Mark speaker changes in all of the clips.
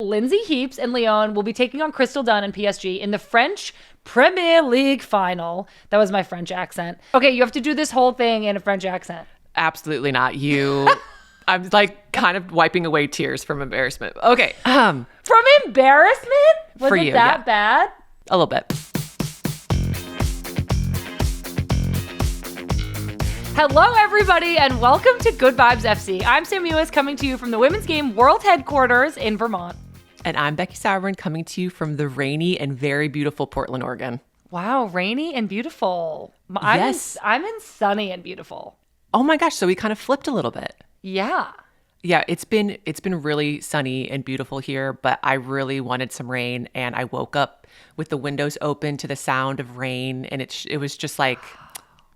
Speaker 1: Lindsay Heaps and Lyon will be taking on Crystal Dunn and PSG in the French Premier League final. That was my French accent. Okay, you have to do this whole thing in a French accent.
Speaker 2: Absolutely not. I'm like kind of wiping away tears from embarrassment. Okay.
Speaker 1: From embarrassment? Was it that bad?
Speaker 2: A little bit.
Speaker 1: Hello, everybody, and welcome to Good Vibes FC. I'm Sammy coming to you from the Women's Game World Headquarters in Vermont.
Speaker 2: And I'm Becky coming to you from the rainy and very beautiful Portland, Oregon.
Speaker 1: Wow, rainy and beautiful.
Speaker 2: Yes.
Speaker 1: I'm in sunny and beautiful.
Speaker 2: Oh my gosh, so we kind of flipped a little bit.
Speaker 1: Yeah.
Speaker 2: Yeah, it's been really sunny and beautiful here, but I really wanted some rain, and I woke up with the windows open to the sound of rain, and it was just like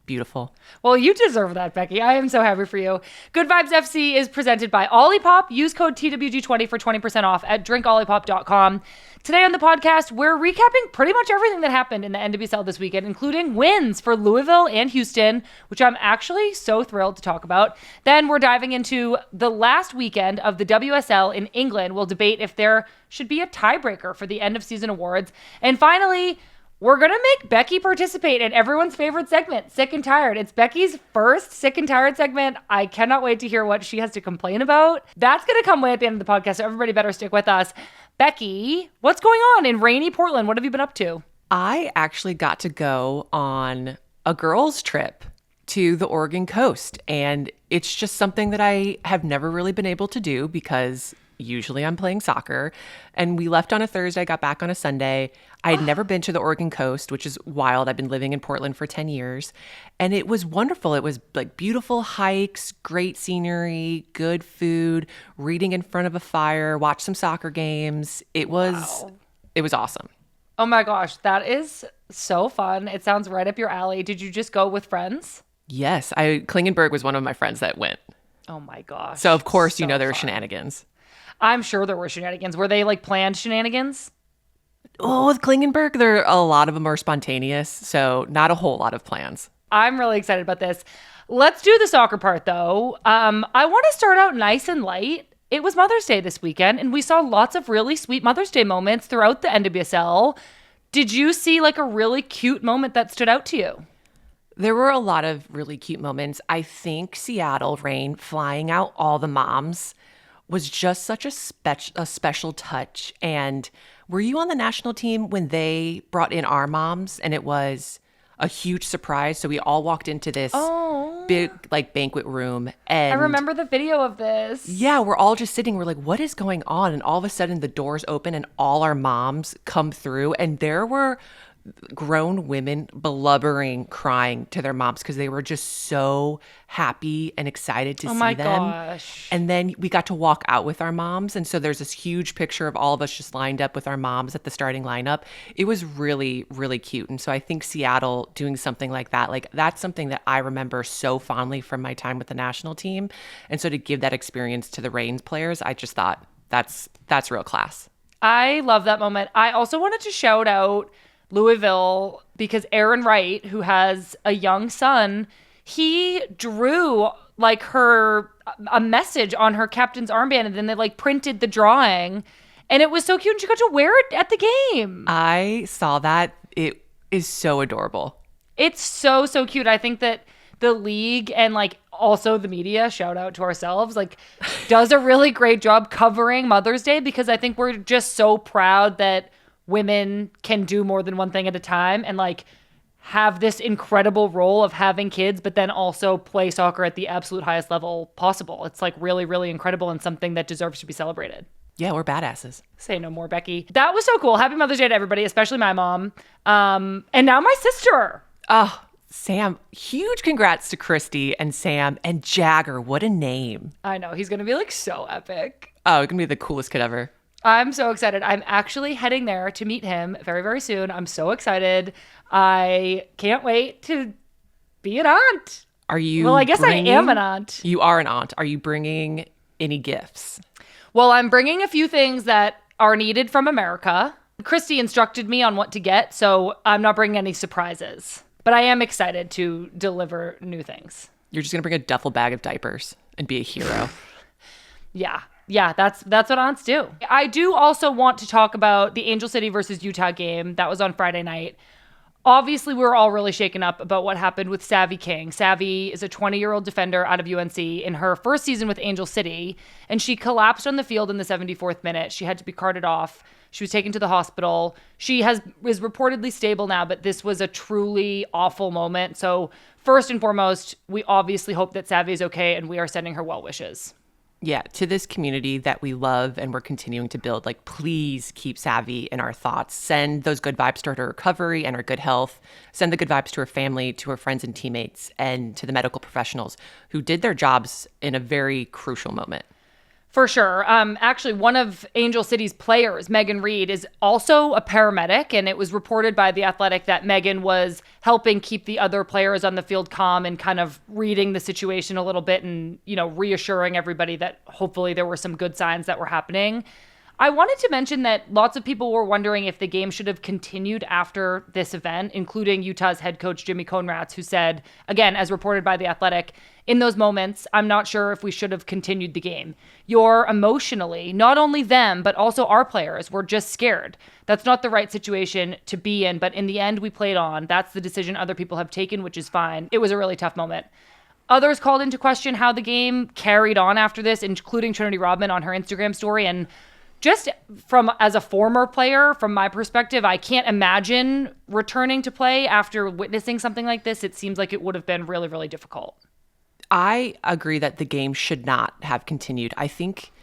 Speaker 2: beautiful.
Speaker 1: Well, you deserve that, Becky. I am so happy for you. Good Vibes FC is presented by Olipop. Use code TWG20 for 20% off at drinkolipop.com. Today on the podcast, we're recapping pretty much everything that happened in the NWSL this weekend, including wins for Louisville and Houston, which I'm actually so thrilled to talk about. Then we're diving into the last weekend of the WSL in England. We'll debate if there should be a tiebreaker for the end of season awards. And finally, we're going to make Becky participate in everyone's favorite segment, Sick and Tired. It's Becky's first Sick and Tired segment. I cannot wait to hear what she has to complain about. That's going to come way at the end of the podcast, so everybody better stick with us. Becky, what's going on in rainy Portland? What have you been up to?
Speaker 2: I actually got to go on a girls' trip to the Oregon coast, and it's just something that I have never really been able to do because usually I'm playing soccer. And we left on a Thursday, got back on a Sunday. I had never been to the Oregon coast, which is wild. I've been living in Portland for 10 years. And it was wonderful. It was like beautiful hikes, great scenery, good food, reading in front of a fire, watch some soccer games. It was awesome.
Speaker 1: Oh my gosh, that is so fun. It sounds right up your alley. Did you just go with friends?
Speaker 2: Yes. Klingenberg was one of my friends that went.
Speaker 1: Oh my gosh.
Speaker 2: So of course,
Speaker 1: so
Speaker 2: there were
Speaker 1: fun.
Speaker 2: shenanigans.
Speaker 1: I'm sure there were shenanigans. Were they like planned shenanigans?
Speaker 2: Oh, with Klingenberg, a lot of them are spontaneous, so not a whole lot of plans.
Speaker 1: I'm really excited about this. Let's do the soccer part, though. I want to start out nice and light. It was Mother's Day this weekend, and we saw lots of really sweet Mother's Day moments throughout the NWSL. Did you see like a really cute moment that stood out to you?
Speaker 2: There were a lot of really cute moments. I think Seattle Rain flying out all the moms was just such a special touch. And were you on the national team when they brought in our moms and it was a huge surprise? So we all walked into this big like banquet room, and
Speaker 1: I remember the video of this.
Speaker 2: Yeah, we're all just sitting. We're like, what is going on? And all of a sudden the doors open and all our moms come through, and there were grown women blubbering, crying to their moms because they were just so happy and excited to see them. Oh my
Speaker 1: gosh.
Speaker 2: And then we got to walk out with our moms. And so there's this huge picture of all of us just lined up with our moms at the starting lineup. It was really, really cute. And so I think Seattle doing something like that, like that's something that I remember so fondly from my time with the national team. And so to give that experience to the Reigns players, I just thought that's real class.
Speaker 1: I love that moment. I also wanted to shout out Louisville because Aaron Wright, who has a young son, he drew like a message on her captain's armband, and then they like printed the drawing, and it was so cute, and she got to wear it at the game.
Speaker 2: I saw that. It is so adorable.
Speaker 1: It's so cute. I think that the league and like also the media, shout out to ourselves, like does a really great job covering Mother's Day, because I think we're just so proud that women can do more than one thing at a time and like have this incredible role of having kids, but then also play soccer at the absolute highest level possible. It's like really, really incredible and something that deserves to be celebrated.
Speaker 2: Yeah, we're badasses.
Speaker 1: Say no more, Becky. That was so cool. Happy Mother's Day to everybody, especially my mom. And now my sister.
Speaker 2: Oh, Sam, huge congrats to Christy and Sam and Jagger. What a name.
Speaker 1: I know. He's going to be like so epic.
Speaker 2: Oh, it's going to be the coolest kid ever.
Speaker 1: I'm so excited. I'm actually heading there to meet him very, very soon. I'm so excited. I can't wait to be an aunt.
Speaker 2: Are you?
Speaker 1: Well, I guess I am an aunt.
Speaker 2: You are an aunt. Are you bringing any gifts?
Speaker 1: Well, I'm bringing a few things that are needed from America. Christy instructed me on what to get, so I'm not bringing any surprises. But I am excited to deliver new things.
Speaker 2: You're just going to bring a duffel bag of diapers and be a hero.
Speaker 1: Yeah. Yeah, that's what aunts do. I do also want to talk about the Angel City versus Utah game that was on Friday night. Obviously, we were all really shaken up about what happened with Savy King. Savy is a 20-year-old defender out of UNC in her first season with Angel City, and she collapsed on the field in the 74th minute. She had to be carted off. She was taken to the hospital. She is reportedly stable now, but this was a truly awful moment. So first and foremost, we obviously hope that Savy is okay, and we are sending her well wishes.
Speaker 2: Yeah, to this community that we love and we're continuing to build, like, please keep Savy in our thoughts. Send those good vibes to her recovery and her good health. Send the good vibes to her family, to her friends and teammates, and to the medical professionals who did their jobs in a very crucial moment.
Speaker 1: For sure. Actually, one of Angel City's players, Megan Reed, is also a paramedic, and it was reported by The Athletic that Megan was helping keep the other players on the field calm and kind of reading the situation a little bit and, reassuring everybody that hopefully there were some good signs that were happening. I wanted to mention that lots of people were wondering if the game should have continued after this event, including Utah's head coach, Jimmy Conrads, who said, again, as reported by The Athletic, in those moments, I'm not sure if we should have continued the game. You're emotionally, not only them, but also our players, were just scared. That's not the right situation to be in, but in the end, we played on. That's the decision other people have taken, which is fine. It was a really tough moment. Others called into question how the game carried on after this, including Trinity Rodman on her Instagram story, and just as a former player, from my perspective, I can't imagine returning to play after witnessing something like this. It seems like it would have been really, really difficult.
Speaker 2: I agree that the game should not have continued. I think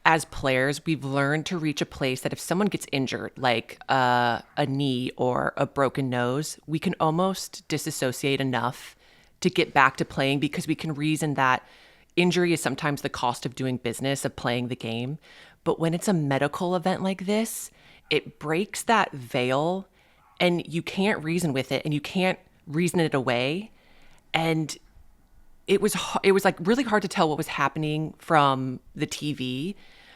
Speaker 2: as players, we've learned to reach a place that if someone gets injured, like a knee or a broken nose, we can almost disassociate enough to get back to playing because we can reason that injury is sometimes the cost of doing business, of playing the game. But when it's a medical event like this, it breaks that veil and you can't reason with it and you can't reason it away. And it was like really hard to tell what was happening from the TV,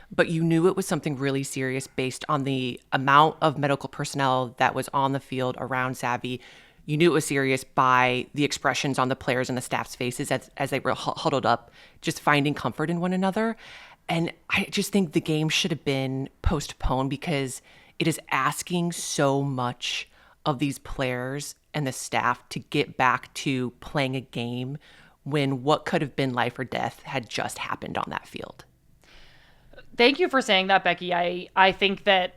Speaker 2: but you knew it was something really serious based on the amount of medical personnel that was on the field around Savy. You knew it was serious by the expressions on the players and the staff's faces as they were huddled up, just finding comfort in one another. And I just think the game should have been postponed because it is asking so much of these players and the staff to get back to playing a game when what could have been life or death had just happened on that field.
Speaker 1: Thank you for saying that, Becky. I think that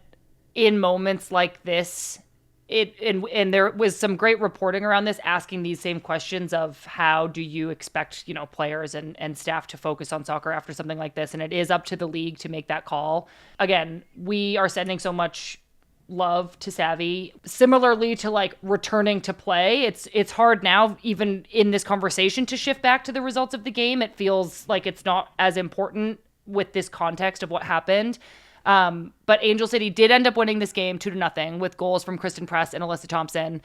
Speaker 1: in moments like this, and there was some great reporting around this, asking these same questions of how do you expect, players and staff to focus on soccer after something like this. And it is up to the league to make that call. Again, we are sending so much love to Savy. Similarly to like returning to play, it's hard now, even in this conversation, to shift back to the results of the game. It feels like it's not as important with this context of what happened. But Angel City did end up winning this game 2-0 with goals from Christen Press and Alyssa Thompson.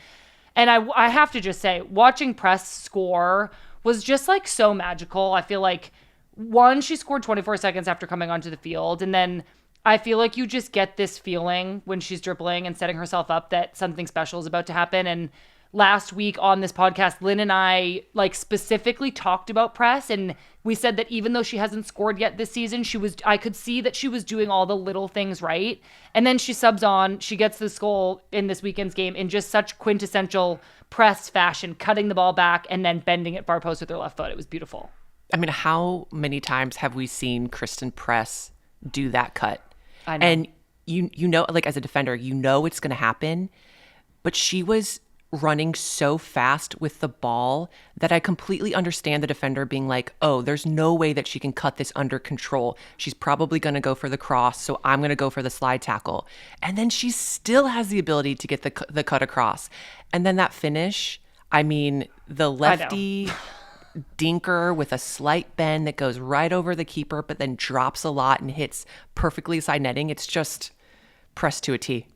Speaker 1: And I have to just say, watching Press score was just like so magical. I feel like, one, she scored 24 seconds after coming onto the field. And then I feel like you just get this feeling when she's dribbling and setting herself up that something special is about to happen. And last week on this podcast, Lynn and I specifically talked about Press, and we said that even though she hasn't scored yet this season, I could see that she was doing all the little things right. And then she subs on, she gets this goal in this weekend's game in just such quintessential Press fashion, cutting the ball back and then bending it far post with her left foot. It was beautiful.
Speaker 2: I mean, how many times have we seen Christen Press do that cut?
Speaker 1: I know.
Speaker 2: And you know, like as a defender, you know it's going to happen, but she was running so fast with the ball that I completely understand the defender being like, oh, there's no way that she can cut this under control. She's probably going to go for the cross, so I'm going to go for the slide tackle. And then she still has the ability to get the cut across. And then that finish, I mean, the lefty dinker with a slight bend that goes right over the keeper, but then drops a lot and hits perfectly side netting. It's just Press to a T.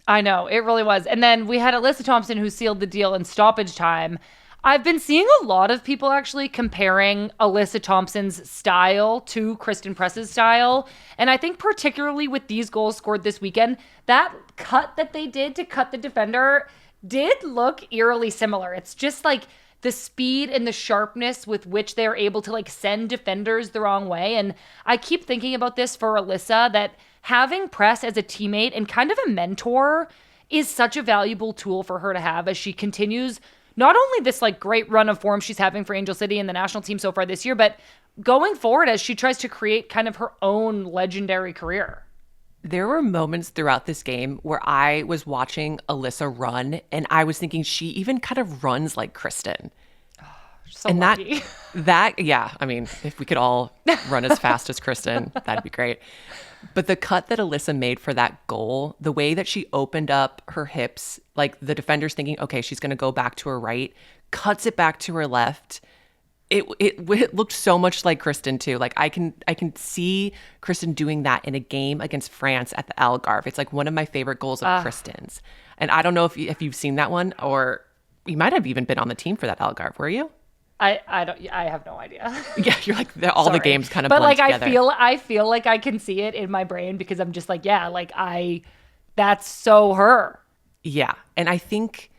Speaker 1: I know, it really was. And then we had Alyssa Thompson, who sealed the deal in stoppage time. I've been seeing a lot of people actually comparing Alyssa Thompson's style to Christen Press's style. And I think particularly with these goals scored this weekend, that cut that they did to cut the defender did look eerily similar. It's just like the speed and the sharpness with which they're able to like send defenders the wrong way. And I keep thinking about this for Alyssa, that having Press as a teammate and kind of a mentor is such a valuable tool for her to have as she continues not only this like great run of form she's having for Angel City and the national team so far this year, but going forward as she tries to create kind of her own legendary career.
Speaker 2: There were moments throughout this game where I was watching Alyssa run and I was thinking she even kind of runs like Christen.
Speaker 1: So and lucky.
Speaker 2: Yeah, I mean, if we could all run as fast as Christen, that'd be great. But the cut that Alyssa made for that goal, the way that she opened up her hips, like the defender's thinking, okay, she's going to go back to her right, cuts it back to her left. It looked so much like Christen too. Like I can see Christen doing that in a game against France at the Algarve. It's like one of my favorite goals of Christen's. And I don't know if you've seen that one, or you might have even been on the team for that Algarve. Were you?
Speaker 1: I have no idea.
Speaker 2: Yeah, you're like all the games kind of
Speaker 1: but
Speaker 2: blend
Speaker 1: like
Speaker 2: together.
Speaker 1: I feel like I can see it in my brain because I'm just like, yeah, like that's so her.
Speaker 2: Yeah, and I think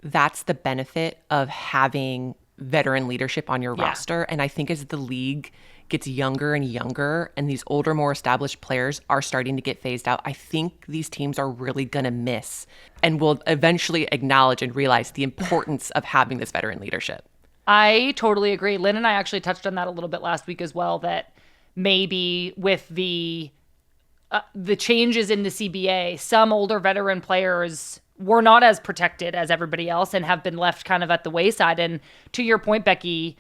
Speaker 2: that's the benefit of having veteran leadership on your roster. And I think as the league gets younger and younger and these older, more established players are starting to get phased out, I think these teams are really going to miss and will eventually acknowledge and realize the importance of having this veteran leadership.
Speaker 1: I totally agree. Lynn and I actually touched on that a little bit last week as well, that maybe with the changes in the CBA, some older veteran players were not as protected as everybody else and have been left kind of at the wayside. And to your point, Becky,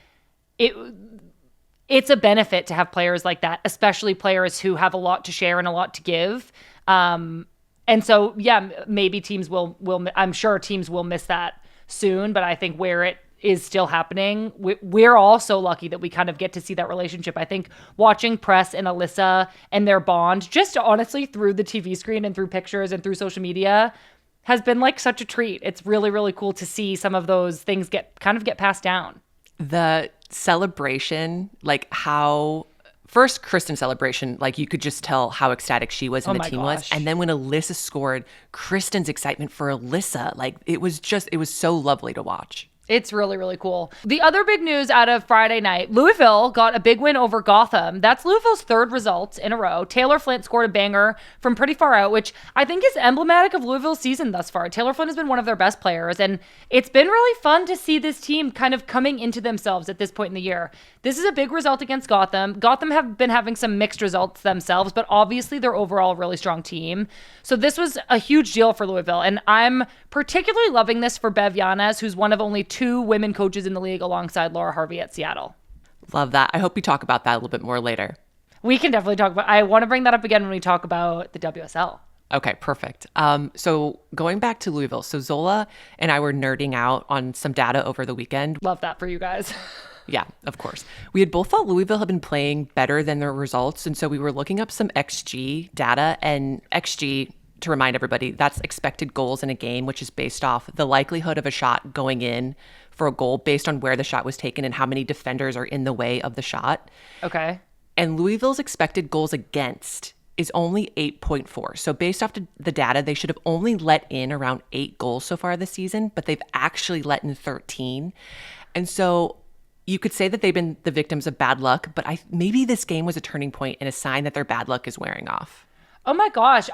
Speaker 1: it's a benefit to have players like that, especially players who have a lot to share and a lot to give. And so, yeah, maybe teams will I'm sure teams will miss that soon, but I think where it is still happening, we're all so lucky that we kind of get to see that relationship. I think watching Press and Alyssa and their bond, just honestly through the TV screen and through pictures and through social media, has been like such a treat. It's really, really cool to see some of those things get passed down.
Speaker 2: The celebration, like how first Christen's celebration, like you could just tell how ecstatic she was and the team was. And then when Alyssa scored, Christen's excitement for Alyssa, like it was so lovely to watch.
Speaker 1: It's really, really cool. The other big news out of Friday night, Louisville got a big win over Gotham. That's Louisville's third result in a row. Taylor Flint scored a banger from pretty far out, which I think is emblematic of Louisville's season thus far. Taylor Flint has been one of their best players, and it's been really fun to see this team kind of coming into themselves at this point in the year. This is a big result against Gotham. Gotham have been having some mixed results themselves, but obviously they're overall a really strong team. So this was a huge deal for Louisville, and I'm particularly loving this for Bev Yanez, who's one of only 2 women coaches in the league alongside Laura Harvey at Seattle.
Speaker 2: Love that. I hope we talk about that a little bit more later.
Speaker 1: We can definitely talk about, I want to bring that up again when we talk about the WSL.
Speaker 2: Okay, perfect. So going back to Louisville, so Zola and I were nerding out on some data over the weekend.
Speaker 1: Love that for you guys.
Speaker 2: Yeah, of course. We had both thought Louisville had been playing better than their results. And so we were looking up some XG data, and XG, to remind everybody, that's expected goals in a game, which is based off the likelihood of a shot going in for a goal based on where the shot was taken and how many defenders are in the way of the shot.
Speaker 1: Okay.
Speaker 2: And Louisville's expected goals against is only 8.4. So based off the data, they should have only let in around 8 goals so far this season, but they've actually let in 13. And so you could say that they've been the victims of bad luck, but maybe this game was a turning point and a sign that their bad luck is wearing off.
Speaker 1: Oh my gosh,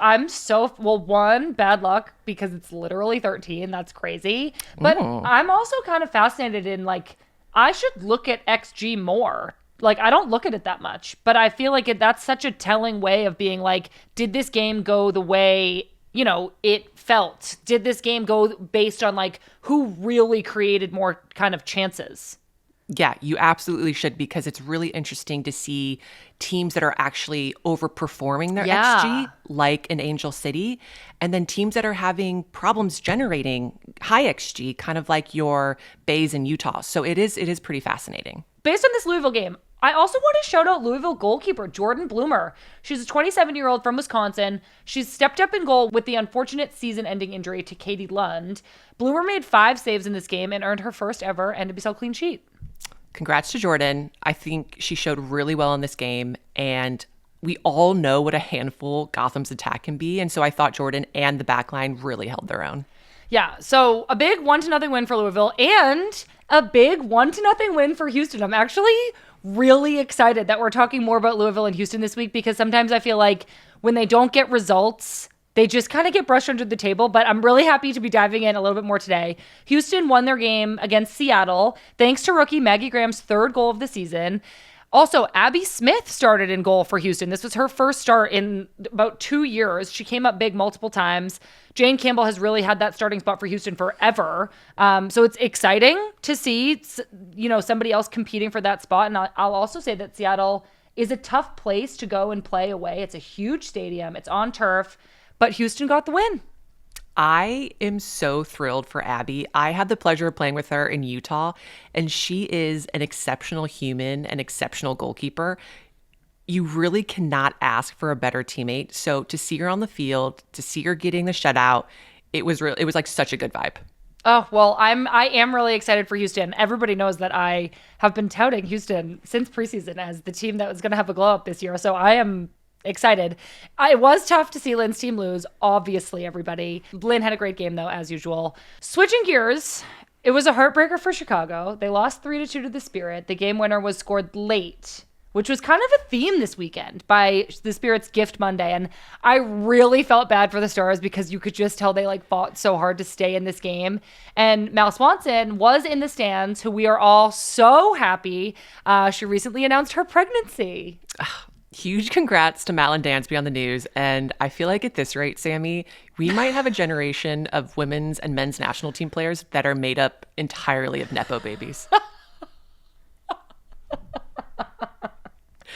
Speaker 1: one, bad luck because it's literally 13. That's crazy. But I'm also kind of fascinated in like, I should look at XG more. Like, I don't look at it that much, but I feel like that's such a telling way of being like, did this game go the way, it felt? Did this game go based on like who really created more kind of chances?
Speaker 2: Yeah, you absolutely should, because it's really interesting to see teams that are actually overperforming their XG, like an Angel City, and then teams that are having problems generating high XG, kind of like your Bays in Utah. So it is pretty fascinating. Based
Speaker 1: on this Louisville game, I also want to shout out Louisville goalkeeper Jordan Bloomer. She's a 27-year-old from Wisconsin. She's stepped up in goal with the unfortunate season-ending injury to Katie Lund. Bloomer made 5 saves in this game and earned her first ever NWSL clean sheet.
Speaker 2: Congrats to Jordan. I think she showed really well in this game, and we all know what a handful Gotham's attack can be, and so I thought Jordan and the backline really held their own.
Speaker 1: Yeah, so a big 1-0 win for Louisville and a big 1-0 win for Houston. I'm actually really excited that we're talking more about Louisville and Houston this week because sometimes I feel like when they don't get results, they just kind of get brushed under the table, but I'm really happy to be diving in a little bit more today. Houston won their game against Seattle thanks to rookie Maggie Graham's third goal of the season. Also, Abby Smith started in goal for Houston. This was her first start in about 2 years. She came up big multiple times. Jane Campbell has really had that starting spot for Houston forever. So it's exciting to see, somebody else competing for that spot. And I'll also say that Seattle is a tough place to go and play away. It's a huge stadium. It's on turf, but Houston got the win.
Speaker 2: I am so thrilled for Abby. I had the pleasure of playing with her in Utah, and she is an exceptional human, an exceptional goalkeeper. You really cannot ask for a better teammate. So to see her on the field, to see her getting the shutout, it was like such a good vibe.
Speaker 1: Oh, well, I am really excited for Houston. Everybody knows that I have been touting Houston since preseason as the team that was going to have a glow up this year. So I am excited. It was tough to see Lynn's team lose, obviously, everybody. Lynn had a great game, though, as usual. Switching gears, it was a heartbreaker for Chicago. They lost 3-2 to the Spirit. The game winner was scored late, which was kind of a theme this weekend by the Spirit's Gift Monday. And I really felt bad for the Stars because you could just tell they fought so hard to stay in this game. And Mal Swanson was in the stands, who we are all so happy. She recently announced her pregnancy.
Speaker 2: Huge congrats to Mal and Dansby on the news. And I feel like at this rate, Sammy, we might have a generation of women's and men's national team players that are made up entirely of Nepo babies.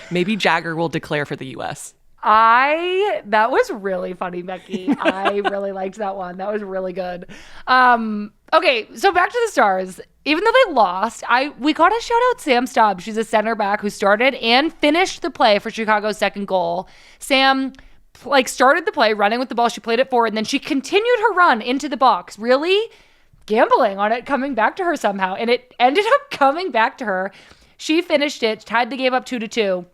Speaker 2: Maybe Jagger will declare for the U.S.
Speaker 1: That was really funny, Becky. I really liked that one. That was really good. Okay, so back to the Stars. Even though they lost, we got to shout out Sam Staab. She's a center back who started and finished the play for Chicago's second goal. Sam started the play running with the ball. She played it forward, and then she continued her run into the box, really gambling on it coming back to her somehow, and it ended up coming back to her. She finished it, tied the game up 2-2.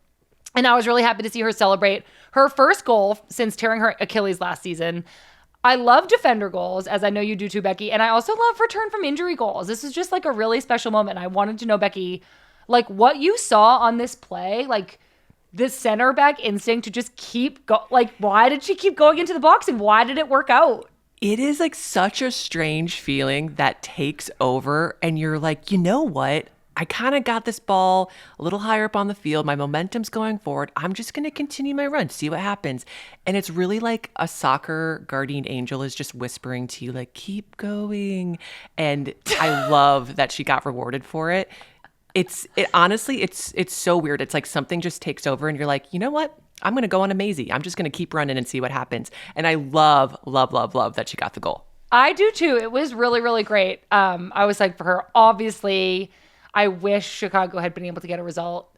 Speaker 1: And I was really happy to see her celebrate her first goal since tearing her Achilles last season. I love defender goals, as I know you do too, Becky. And I also love return from injury goals. This is just a really special moment. I wanted to know, Becky, what you saw on this play, this center back instinct to just keep why did she keep going into the box and why did it work out?
Speaker 2: It is such a strange feeling that takes over and you're you know what? I kind of got this ball a little higher up on the field. My momentum's going forward. I'm just going to continue my run, see what happens. And it's really like a soccer guardian angel is just whispering to you, keep going. And I love that she got rewarded for it. Honestly, it's so weird. It's something just takes over and you're you know what? I'm going to go on a Maisie. I'm just going to keep running and see what happens. And I love, love, love, love that she got the goal.
Speaker 1: I do too. It was really, really great. I was for her, obviously. I wish Chicago had been able to get a result,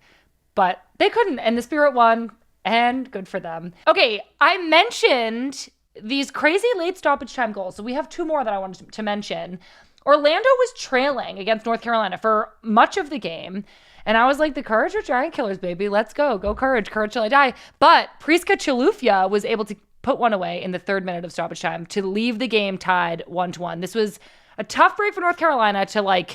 Speaker 1: but they couldn't, and the Spirit won, and good for them. Okay, I mentioned these crazy late stoppage time goals, so we have two more that I wanted to mention. Orlando was trailing against North Carolina for much of the game, and I was the Courage or Giant Killers, baby. Let's go. Go Courage. Courage till I die. But Priska Chilufya was able to put one away in the 3rd minute of stoppage time to leave the game tied 1-1. This was a tough break for North Carolina to,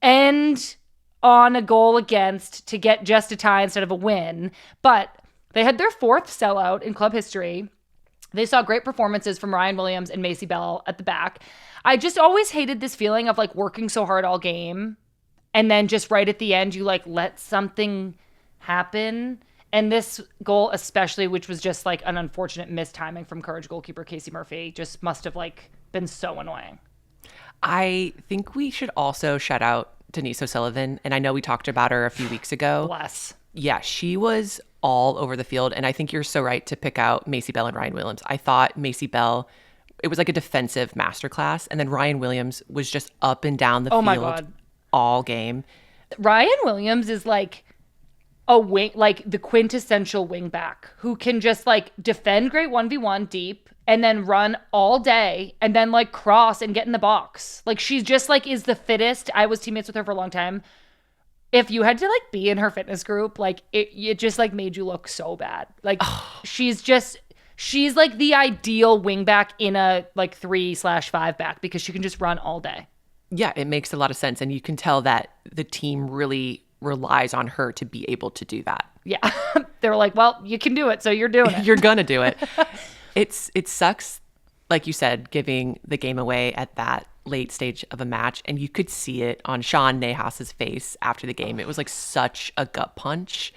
Speaker 1: end on a goal against to get just a tie instead of a win. But they had their 4th sellout in club history. They saw great performances from Ryan Williams and Macy Bell at the back. I just always hated this feeling of working so hard all game and then just right at the end you let something happen. And this goal especially, which was just an unfortunate mistiming from Courage goalkeeper Casey Murphy, just must have been so annoying.
Speaker 2: I think we should also shout out Denise O'Sullivan. And I know we talked about her a few weeks ago.
Speaker 1: Bless.
Speaker 2: Yeah, she was all over the field. And I think you're so right to pick out Macy Bell and Ryan Williams. I thought Macy Bell, it was a defensive masterclass. And then Ryan Williams was just up and down the field
Speaker 1: my God.
Speaker 2: All game.
Speaker 1: Ryan Williams is a wing, the quintessential wing back who can just defend great 1v1 deep and then run all day and then cross and get in the box. She's just is the fittest. I was teammates with her for a long time. If you had to be in her fitness group, it just made you look so bad. She's she's like the ideal wing back in a like 3/5 back because she can just run all day.
Speaker 2: Yeah, it makes a lot of sense. And you can tell that the team really relies on her to be able to do that.
Speaker 1: Yeah. They're like, well, you can do it, so you're doing it.
Speaker 2: You're going to do it. It sucks, like you said, giving the game away at that late stage of a match. And you could see it on Sean Nahas's face after the game. It was like such a gut punch.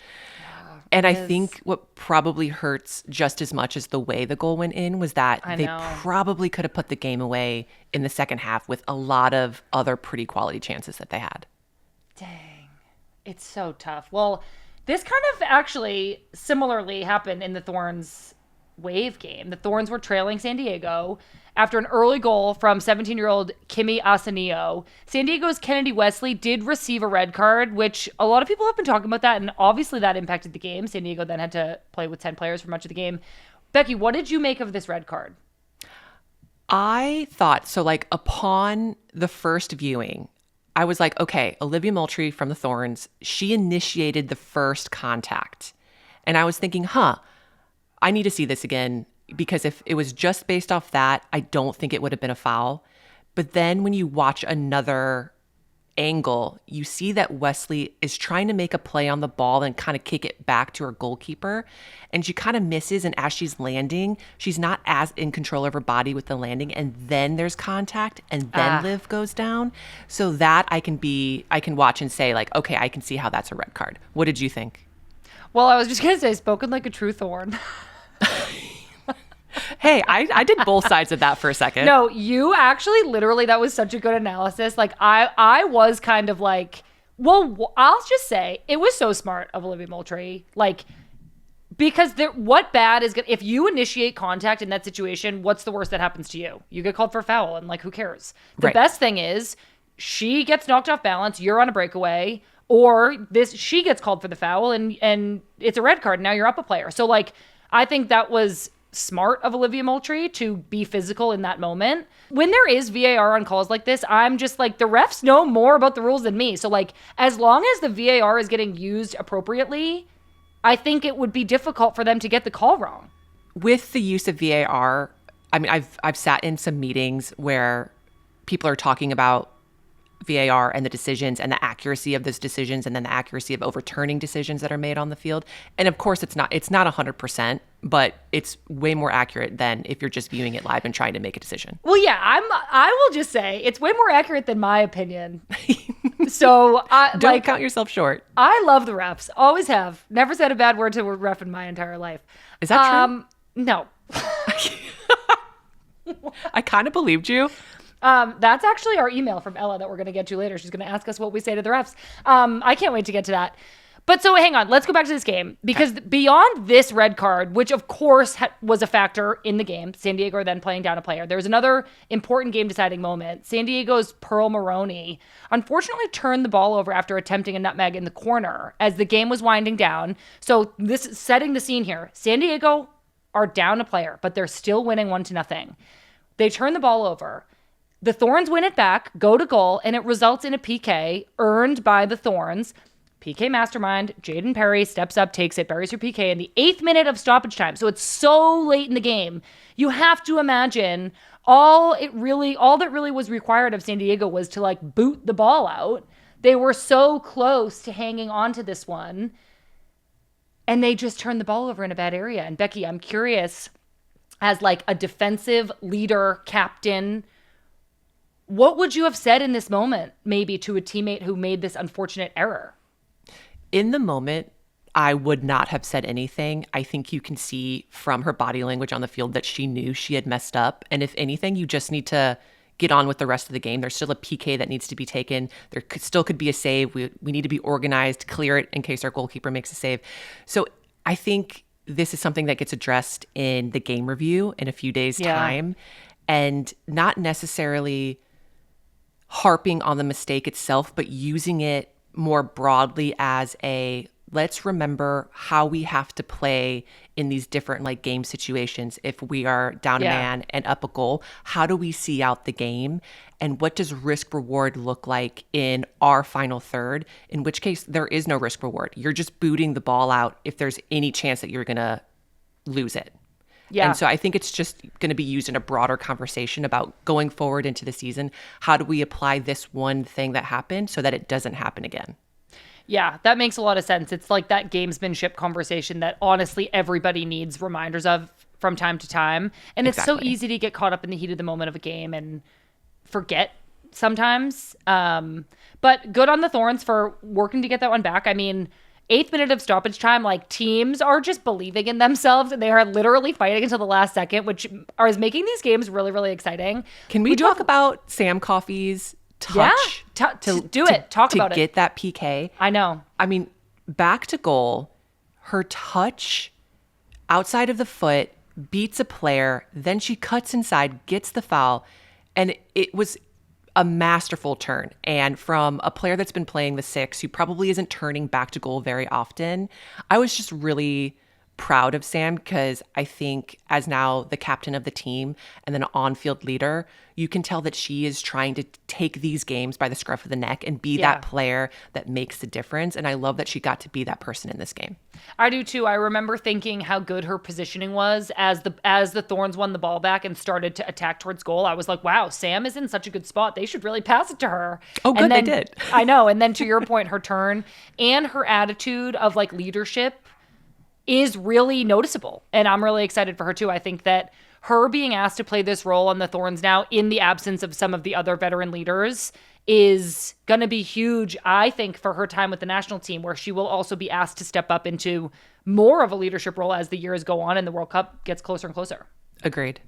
Speaker 2: And I think what probably hurts just as much as the way the goal went in was that they probably could have put the game away in the second half with a lot of other pretty quality chances that they had.
Speaker 1: Dang. It's so tough. Well, this kind of actually similarly happened in the Thorns Wave game. The Thorns were trailing San Diego after an early goal from 17-year-old Kimi Asanio. San Diego's Kennedy Wesley did receive a red card, which a lot of people have been talking about that, and obviously that impacted the game. San Diego then had to play with 10 players for much of the game. Becky, what did you make of this red card?
Speaker 2: I thought, so like upon the first viewing, I was like, okay, Olivia Moultrie from the Thorns, she initiated the first contact. And I was thinking, I need to see this again, because if it was just based off that, I don't think it would have been a foul. But then when you watch another angle, you see that Wesley is trying to make a play on the ball and kind of kick it back to her goalkeeper. And she kind of misses. And as she's landing, she's not as in control of her body with the landing. And then there's contact and then Liv goes down. So that I can watch and say like, okay, I can see how that's a red card. What did you think?
Speaker 1: Well, I was just going to say, spoken like a true Thorn.
Speaker 2: Hey, I did both sides of that for a second.
Speaker 1: No, you actually literally, that was such a good analysis. Like I was kind of like, well, I'll just say it was so smart of Olivia Moultrie. Like, because what bad is if you initiate contact in that situation, what's the worst that happens to you? You get called for a foul and like, who cares? The best thing is she gets knocked off balance. You're on a breakaway, or she gets called for the foul and it's a red card. Now you're up a player. So like, I think that was smart of Olivia Moultrie to be physical in that moment. When there is VAR on calls like this, I'm just like, the refs know more about the rules than me. So like, as long as the VAR is getting used appropriately, I think it would be difficult for them to get the call wrong.
Speaker 2: With the use of VAR, I mean, I've sat in some meetings where people are talking about VAR and the decisions and the accuracy of those decisions and then the accuracy of overturning decisions that are made on the field. And of course it's not 100%, but it's way more accurate than if you're just viewing it live and trying to make a decision.
Speaker 1: Well, yeah, I will just say it's way more accurate than my opinion. So
Speaker 2: don't count yourself short.
Speaker 1: I love the refs. Always have. Never said a bad word to a ref in my entire life.
Speaker 2: Is that true?
Speaker 1: No.
Speaker 2: I kind of believed you.
Speaker 1: That's actually our email from Ella that we're going to get to later. She's going to ask us what we say to the refs. I can't wait to get to that. But so hang on, let's go back to this game, because beyond this red card, which of course was a factor in the game, San Diego are then playing down a player. There's another important game deciding moment. San Diego's Pearl Maroney unfortunately turned the ball over after attempting a nutmeg in the corner as the game was winding down. So this is setting the scene here. San Diego are down a player, but they're still winning 1-0. They turn the ball over. The Thorns win it back, go to goal, and it results in a PK earned by the Thorns. PK mastermind, Jaden Perry steps up, takes it, buries her PK in the 8th minute of stoppage time. So it's so late in the game. You have to imagine all that really was required of San Diego was to like boot the ball out. They were so close to hanging on to this one, and they just turned the ball over in a bad area. And Becky, I'm curious, as like a defensive leader, captain, what would you have said in this moment, maybe to a teammate who made this unfortunate error?
Speaker 2: In the moment, I would not have said anything. I think you can see from her body language on the field that she knew she had messed up. And if anything, you just need to get on with the rest of the game. There's still a PK that needs to be taken. There still could be a save. We need to be organized, clear it in case our goalkeeper makes a save. So I think this is something that gets addressed in the game review in a few days' time, and not necessarily harping on the mistake itself, but using it more broadly as let's remember how we have to play in these different like game situations. If we are down a man and up a goal, how do we see out the game? And what does risk reward look like in our final third? In which case there is no risk reward. You're just booting the ball out if there's any chance that you're going to lose it.
Speaker 1: Yeah.
Speaker 2: And so I think it's just going to be used in a broader conversation about going forward into the season. How do we apply this one thing that happened so that it doesn't happen again?
Speaker 1: Yeah, that makes a lot of sense. It's like that gamesmanship conversation that honestly everybody needs reminders of from time to time. And it's so easy to get caught up in the heat of the moment of a game and forget sometimes. But good on the Thorns for working to get that one back. I mean, 8th minute of stoppage time, like teams are just believing in themselves and they are literally fighting until the last second, which is making these games really, really exciting.
Speaker 2: Can we talk about Sam Coffey's touch?
Speaker 1: Yeah, Talk about it.
Speaker 2: To get that PK.
Speaker 1: I know.
Speaker 2: I mean, back to goal, her touch outside of the foot beats a player, then she cuts inside, gets the foul, and it was a masterful turn. And from a player that's been playing the 6, who probably isn't turning back to goal very often, I was just really proud of Sam because I think as now the captain of the team and then an on-field leader, you can tell that she is trying to take these games by the scruff of the neck and be that player that makes the difference. And I love that she got to be that person in this game.
Speaker 1: I do too. I remember thinking how good her positioning was as the Thorns won the ball back and started to attack towards goal. I was like, wow, Sam is in such a good spot. They should really pass it to her.
Speaker 2: Oh, good, they did.
Speaker 1: I know. And then to your point, her turn and her attitude of like leadership is really noticeable. And I'm really excited for her too. I think that her being asked to play this role on the Thorns now in the absence of some of the other veteran leaders is going to be huge, I think, for her time with the national team, where she will also be asked to step up into more of a leadership role as the years go on and the World Cup gets closer and closer.
Speaker 2: Agreed.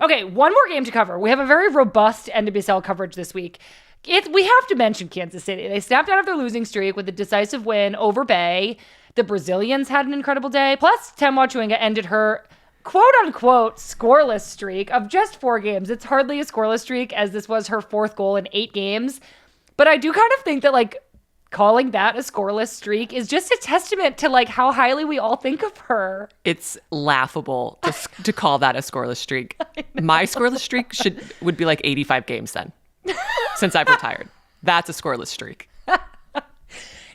Speaker 1: Okay, one more game to cover. We have a very robust NWSL coverage this week. We have to mention Kansas City. They snapped out of their losing streak with a decisive win over Bay. The Brazilians had an incredible day. Plus, Temwa Chewinga ended her quote-unquote scoreless streak of just 4 games. It's hardly a scoreless streak, as this was her 4th goal in 8 games. But I do kind of think that, like, calling that a scoreless streak is just a testament to, like, how highly we all think of her.
Speaker 2: It's laughable to call that a scoreless streak. My scoreless streak would be like 85 games then, since I've retired. That's a scoreless streak.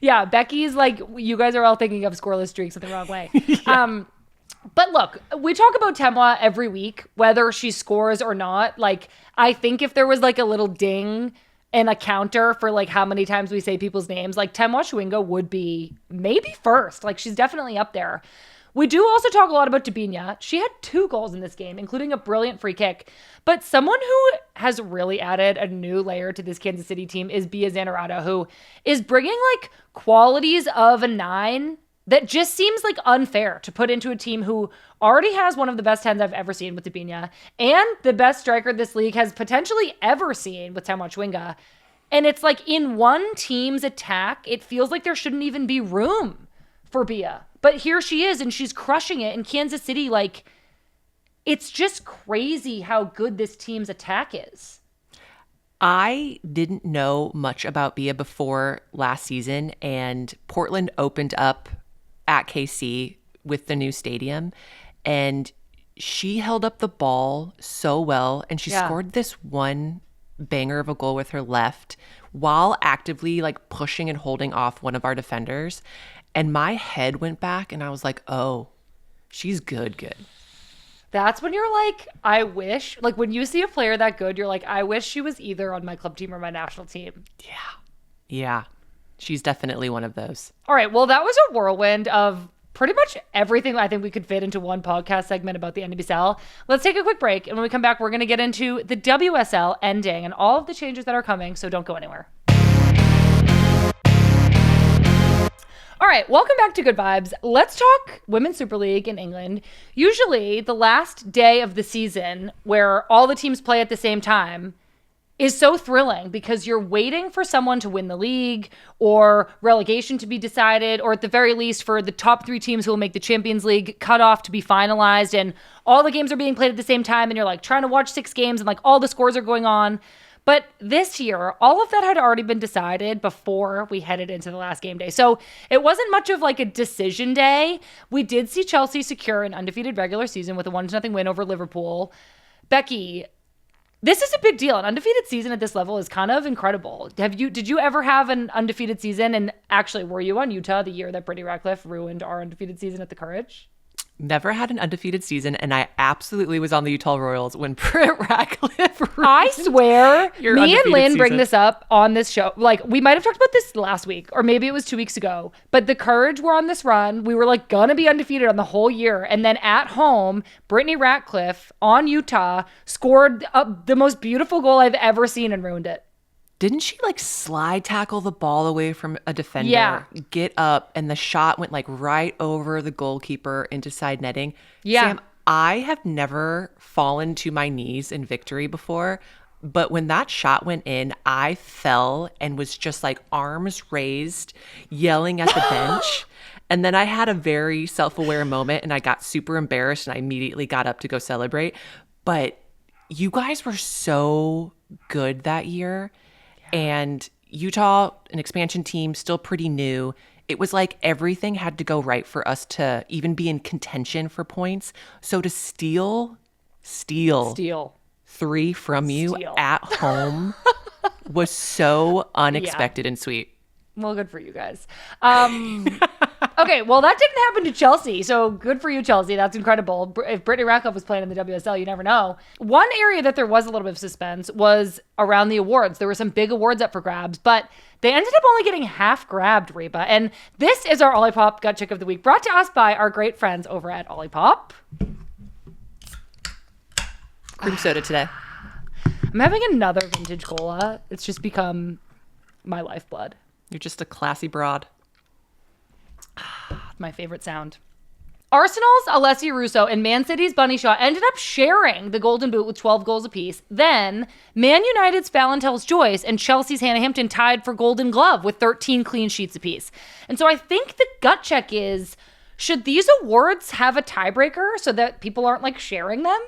Speaker 1: Yeah, Becky's like, you guys are all thinking of scoreless streaks in the wrong way. Yeah. But look, we talk about Temwa every week, whether she scores or not. Like, I think if there was like a little ding and a counter for like how many times we say people's names, like Temwa Chewinga would be maybe first. Like, she's definitely up there. We do also talk a lot about Dabinia. She had 2 goals in this game, including a brilliant free kick. But someone who has really added a new layer to this Kansas City team is Bia Zanarada, who is bringing like qualities of a 9 that just seems like unfair to put into a team who already has one of the best 10s I've ever seen with Dabinia and the best striker this league has potentially ever seen with Temwa Chewinga. And it's like in one team's attack, it feels like there shouldn't even be room for Bia. But here she is, and she's crushing it in Kansas City. Like, it's just crazy how good this team's attack is.
Speaker 2: I didn't know much about Bia before last season, and Portland opened up at KC with the new stadium, and she held up the ball so well, and she scored this one banger of a goal with her left while actively like pushing and holding off one of our defenders. And my head went back and I was like, oh, she's good.
Speaker 1: That's when you're like, I wish, like when you see a player that good, you're like, I wish she was either on my club team or my national team.
Speaker 2: Yeah. She's definitely one of those.
Speaker 1: All right. Well, that was a whirlwind of pretty much everything I think we could fit into one podcast segment about the NWSL. Let's take a quick break. And when we come back, we're going to get into the WSL ending and all of the changes that are coming. So don't go anywhere. All right, welcome back to Good Vibes. Let's talk Women's Super League in England. Usually, the last day of the season where all the teams play at the same time is so thrilling because you're waiting for someone to win the league or relegation to be decided, or at the very least for the top 3 teams who will make the Champions League cutoff to be finalized, and all the games are being played at the same time, and you're like trying to watch 6 games and like all the scores are going on. But this year, all of that had already been decided before we headed into the last game day. So it wasn't much of like a decision day. We did see Chelsea secure an undefeated regular season with a 1-0 win over Liverpool. Becky, this is a big deal. An undefeated season at this level is kind of incredible. Did you ever have an undefeated season? And actually, were you on Utah the year that Brittany Ratcliffe ruined our undefeated season at the Courage?
Speaker 2: never had an undefeated season, and I absolutely was on the Utah Royals when Britt Ratcliffe.
Speaker 1: I swear,
Speaker 2: your
Speaker 1: me and
Speaker 2: undefeated
Speaker 1: Lynn bring
Speaker 2: season.
Speaker 1: this up on this show. Like, we might have talked about this last week, or maybe it was 2 weeks ago. But the Courage were on this run. We were like gonna be undefeated on the whole year, and then at home, Brittany Ratcliffe on Utah scored the most beautiful goal I've ever seen and ruined it.
Speaker 2: Didn't she like slide tackle the ball away from a defender?
Speaker 1: Yeah.
Speaker 2: Get up, and the shot went like right over the goalkeeper into side netting.
Speaker 1: Yeah.
Speaker 2: Sam, I have never fallen to my knees in victory before, but when that shot went in, I fell and was just like arms raised, yelling at the bench. And then I had a very self-aware moment and I got super embarrassed and I immediately got up to go celebrate. But you guys were so good that year. And Utah, an expansion team, still pretty new. It was like everything had to go right for us to even be in contention for points. So to steal 3 from you at home was so unexpected and sweet.
Speaker 1: Well, good for you guys. Okay, well, that didn't happen to Chelsea. So good for you, Chelsea. That's incredible. If Brittany Ratcliffe was playing in the WSL, you never know. One area that there was a little bit of suspense was around the awards. There were some big awards up for grabs, but they ended up only getting half grabbed, Reba. And this is our Olipop Gut Check of the Week, brought to us by our great friends over at Olipop.
Speaker 2: Cream soda today.
Speaker 1: I'm having another vintage cola. It's just become my lifeblood.
Speaker 2: You're just a classy broad.
Speaker 1: My favorite sound. Arsenal's Alessia Russo and Man City's Bunny Shaw ended up sharing the Golden Boot with 12 goals apiece. Then, Man United's Fallon Joyce and Chelsea's Hannah Hampton tied for Golden Glove with 13 clean sheets apiece. And so I think the gut check is, should these awards have a tiebreaker so that people aren't like sharing them?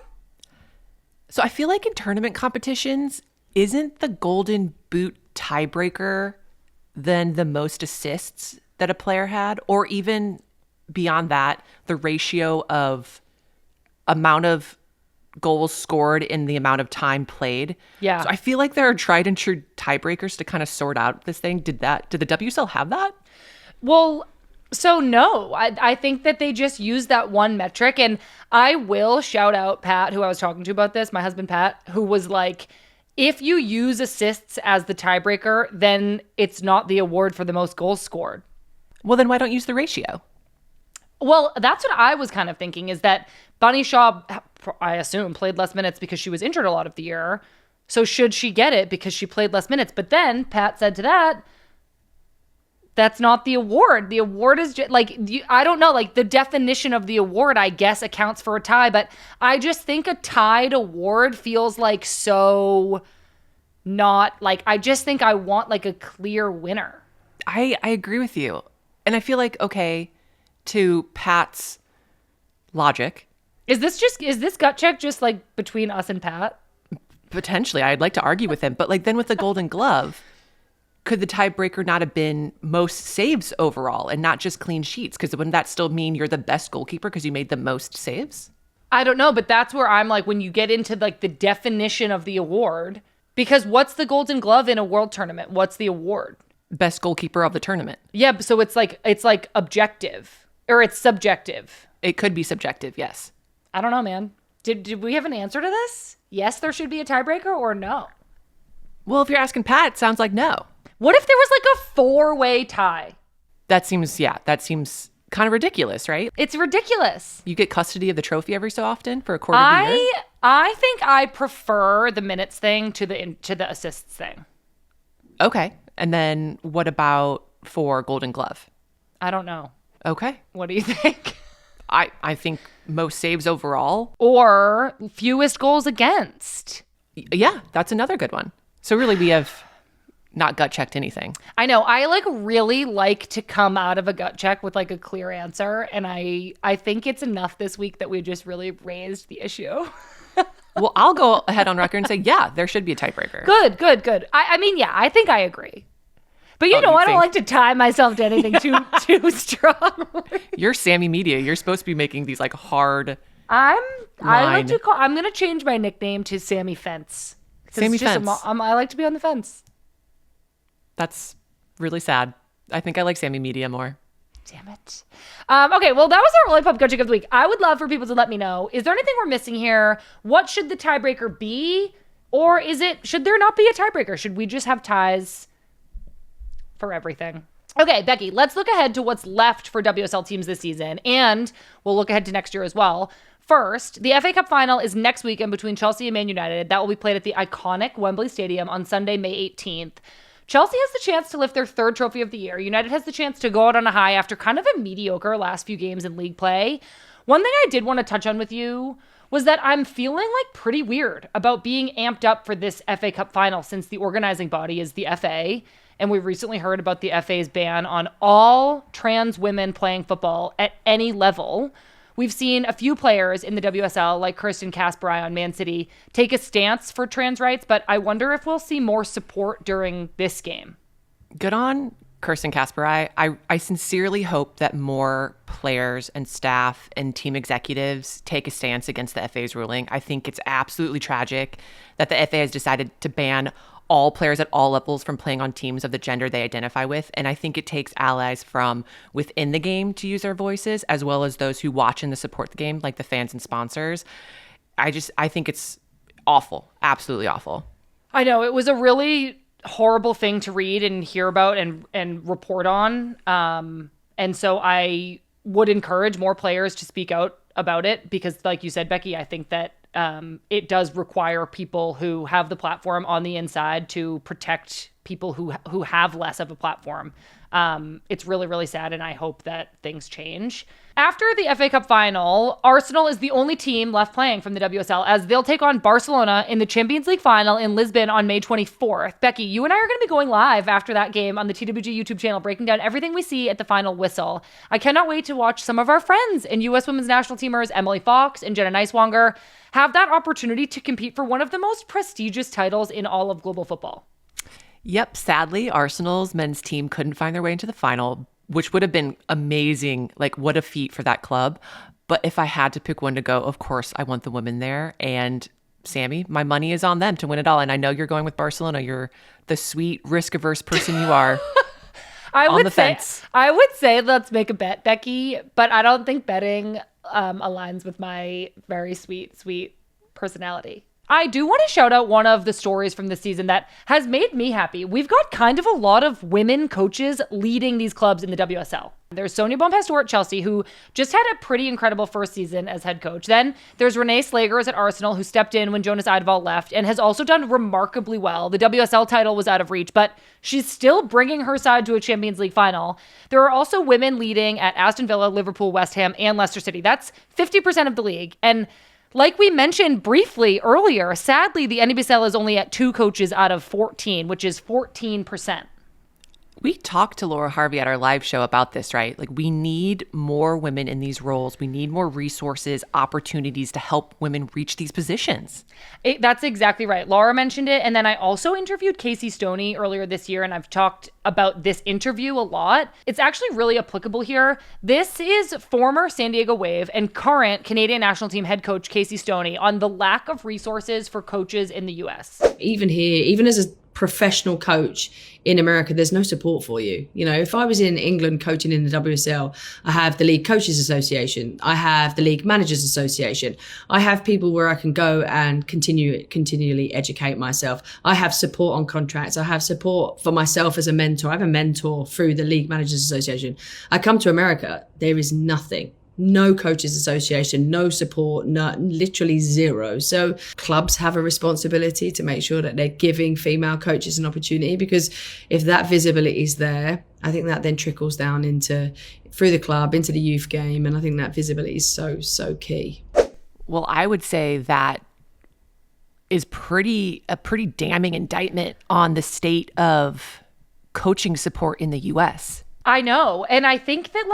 Speaker 2: So I feel like in tournament competitions, isn't the Golden Boot tiebreaker then the most assists that a player had? Or even beyond that, the ratio of amount of goals scored in the amount of time played?
Speaker 1: Yeah.
Speaker 2: So I feel like there are tried and true tiebreakers to kind of sort out this thing. Did the WSL have that?
Speaker 1: Well, so no, I think that they just use that one metric. And I will shout out Pat, who I was talking to about this, my husband Pat, who was like, if you use assists as the tiebreaker, then it's not the award for the most goals scored.
Speaker 2: Well, then why don't use the ratio?
Speaker 1: Well, that's what I was kind of thinking, is that Bunny Shaw, I assume, played less minutes because she was injured a lot of the year. So should she get it because she played less minutes? But then Pat said to that, that's not the award. The award is just like, I don't know, like the definition of the award, I guess, accounts for a tie. But I just think a tied award feels like so not like, I just think I want like a clear winner.
Speaker 2: I agree with you. And I feel like, okay, to Pat's logic.
Speaker 1: Is this gut check just like between us and Pat?
Speaker 2: Potentially. I'd like to argue with him. But like then with the Golden Glove, could the tiebreaker not have been most saves overall and not just clean sheets? Because wouldn't that still mean you're the best goalkeeper because you made the most saves?
Speaker 1: I don't know, but that's where I'm like, when you get into like the definition of the award, because what's the Golden Glove in a world tournament? What's the award?
Speaker 2: Best goalkeeper of the tournament.
Speaker 1: Yeah, so it's like objective or it's subjective.
Speaker 2: It could be subjective, yes.
Speaker 1: I don't know, man. Did we have an answer to this? Yes, there should be a tiebreaker, or no?
Speaker 2: Well, if you're asking Pat, it sounds like no.
Speaker 1: What if there was like a 4-way tie?
Speaker 2: That seems kind of ridiculous, right?
Speaker 1: It's ridiculous.
Speaker 2: You get custody of the trophy every so often for a quarter of the year?
Speaker 1: I think I prefer the minutes thing to the assists thing.
Speaker 2: Okay. And then what about for Golden Glove?
Speaker 1: I don't know.
Speaker 2: Okay.
Speaker 1: What do you think?
Speaker 2: I think most saves overall.
Speaker 1: Or fewest goals against.
Speaker 2: Yeah, that's another good one. So really we have not gut checked anything.
Speaker 1: I know. I like really like to come out of a gut check with like a clear answer. And I think it's enough this week that we just really raised the issue.
Speaker 2: Well, I'll go ahead on record and say, yeah, there should be a tiebreaker.
Speaker 1: Good. I mean, yeah, I think I agree. But I don't like to tie myself to anything too strong.
Speaker 2: You're Sammy Media. You're supposed to be making these like hard.
Speaker 1: I'm gonna change my nickname to Sammy Fence.
Speaker 2: Sammy Fence.
Speaker 1: I like to be on the fence.
Speaker 2: That's really sad. I think I like Sammy Media more.
Speaker 1: Damn it. Okay, well, that was our Olipop Go Chick of the week. I would love for people to let me know, is there anything we're missing here? What should the tiebreaker be? Or should there not be a tiebreaker? Should we just have ties for everything? Okay, Becky, let's look ahead to what's left for WSL teams this season, and we'll look ahead to next year as well. First, the FA Cup final is next weekend between Chelsea and Man United. That will be played at the iconic Wembley Stadium on Sunday, May 18th. Chelsea has the chance to lift their third trophy of the year. United has the chance to go out on a high after kind of a mediocre last few games in league play. One thing I did want to touch on with you was that I'm feeling like pretty weird about being amped up for this FA Cup final since the organizing body is the FA. And we recently heard about the FA's ban on all trans women playing football at any level. We've seen a few players in the WSL, like Christen on Man City, take a stance for trans rights, but I wonder if we'll see more support during this game.
Speaker 2: Good on Kirsten Kasperai. I sincerely hope that more players and staff and team executives take a stance against the FA's ruling. I think it's absolutely tragic that the FA has decided to ban all players at all levels from playing on teams of the gender they identify with. And I think it takes allies from within the game to use their voices, as well as those who watch and support the game, like the fans and sponsors. I think it's awful. Absolutely awful.
Speaker 1: I know. It was a really horrible thing to read and hear about and report on. And so I would encourage more players to speak out about it because, like you said, Becky, I think that it does require people who have the platform on the inside to protect people who have less of a platform. It's really, really sad, and I hope that things change. After the FA Cup final, Arsenal is the only team left playing from the WSL as they'll take on Barcelona in the Champions League final in Lisbon on May 24th. Becky, you and I are going to be going live after that game on the TWG YouTube channel, breaking down everything we see at the final whistle. I cannot wait to watch some of our friends and U.S. women's national teamers Emily Fox and Jenna Neiswanger have that opportunity to compete for one of the most prestigious titles in all of global football.
Speaker 2: Yep, sadly, Arsenal's men's team couldn't find their way into the final, which would have been amazing. Like, what a feat for that club. But if I had to pick one to go, of course, I want the women there. And Sammy, my money is on them to win it all. And I know you're going with Barcelona. You're the sweet, risk-averse person you are.
Speaker 1: I would say let's make a bet, Becky, but I don't think betting aligns with my very sweet, sweet personality. I do want to shout out one of the stories from this season that has made me happy. We've got kind of a lot of women coaches leading these clubs in the WSL. There's Sonia Bonpastor at Chelsea, who just had a pretty incredible first season as head coach. Then there's Renee Slagers at Arsenal, who stepped in when Jonas Eidevall left and has also done remarkably well. The WSL title was out of reach, but she's still bringing her side to a Champions League final. There are also women leading at Aston Villa, Liverpool, West Ham, and Leicester City. That's 50% of the league. And like we mentioned briefly earlier, sadly, the NWSL is only at 2 coaches out of 14, which is 14%.
Speaker 2: We talked to Laura Harvey at our live show about this, right? Like, we need more women in these roles. We need more resources, opportunities to help women reach these positions.
Speaker 1: That's exactly right. Laura mentioned it. And then I also interviewed Casey Stoney earlier this year, and I've talked about this interview a lot. It's actually really applicable here. This is former San Diego Wave and current Canadian national team head coach Casey Stoney on the lack of resources for coaches in the U.S.
Speaker 3: Even here, even as a professional coach in America, there's no support for you. You know, if I was in England coaching in the WSL, I have the League Coaches Association, I have the League Managers Association, I have people where I can go and continually educate myself. I have support on contracts. I have support for myself as a mentor. I have a mentor through the League Managers Association. I come to America, there is nothing. No coaches association, no support, literally zero. So clubs have a responsibility to make sure that they're giving female coaches an opportunity, because if that visibility is there, I think that then trickles down through the club, into the youth game. And I think that visibility is so, so key.
Speaker 2: Well, I would say that is a pretty damning indictment on the state of coaching support in the US.
Speaker 1: I know. And I think that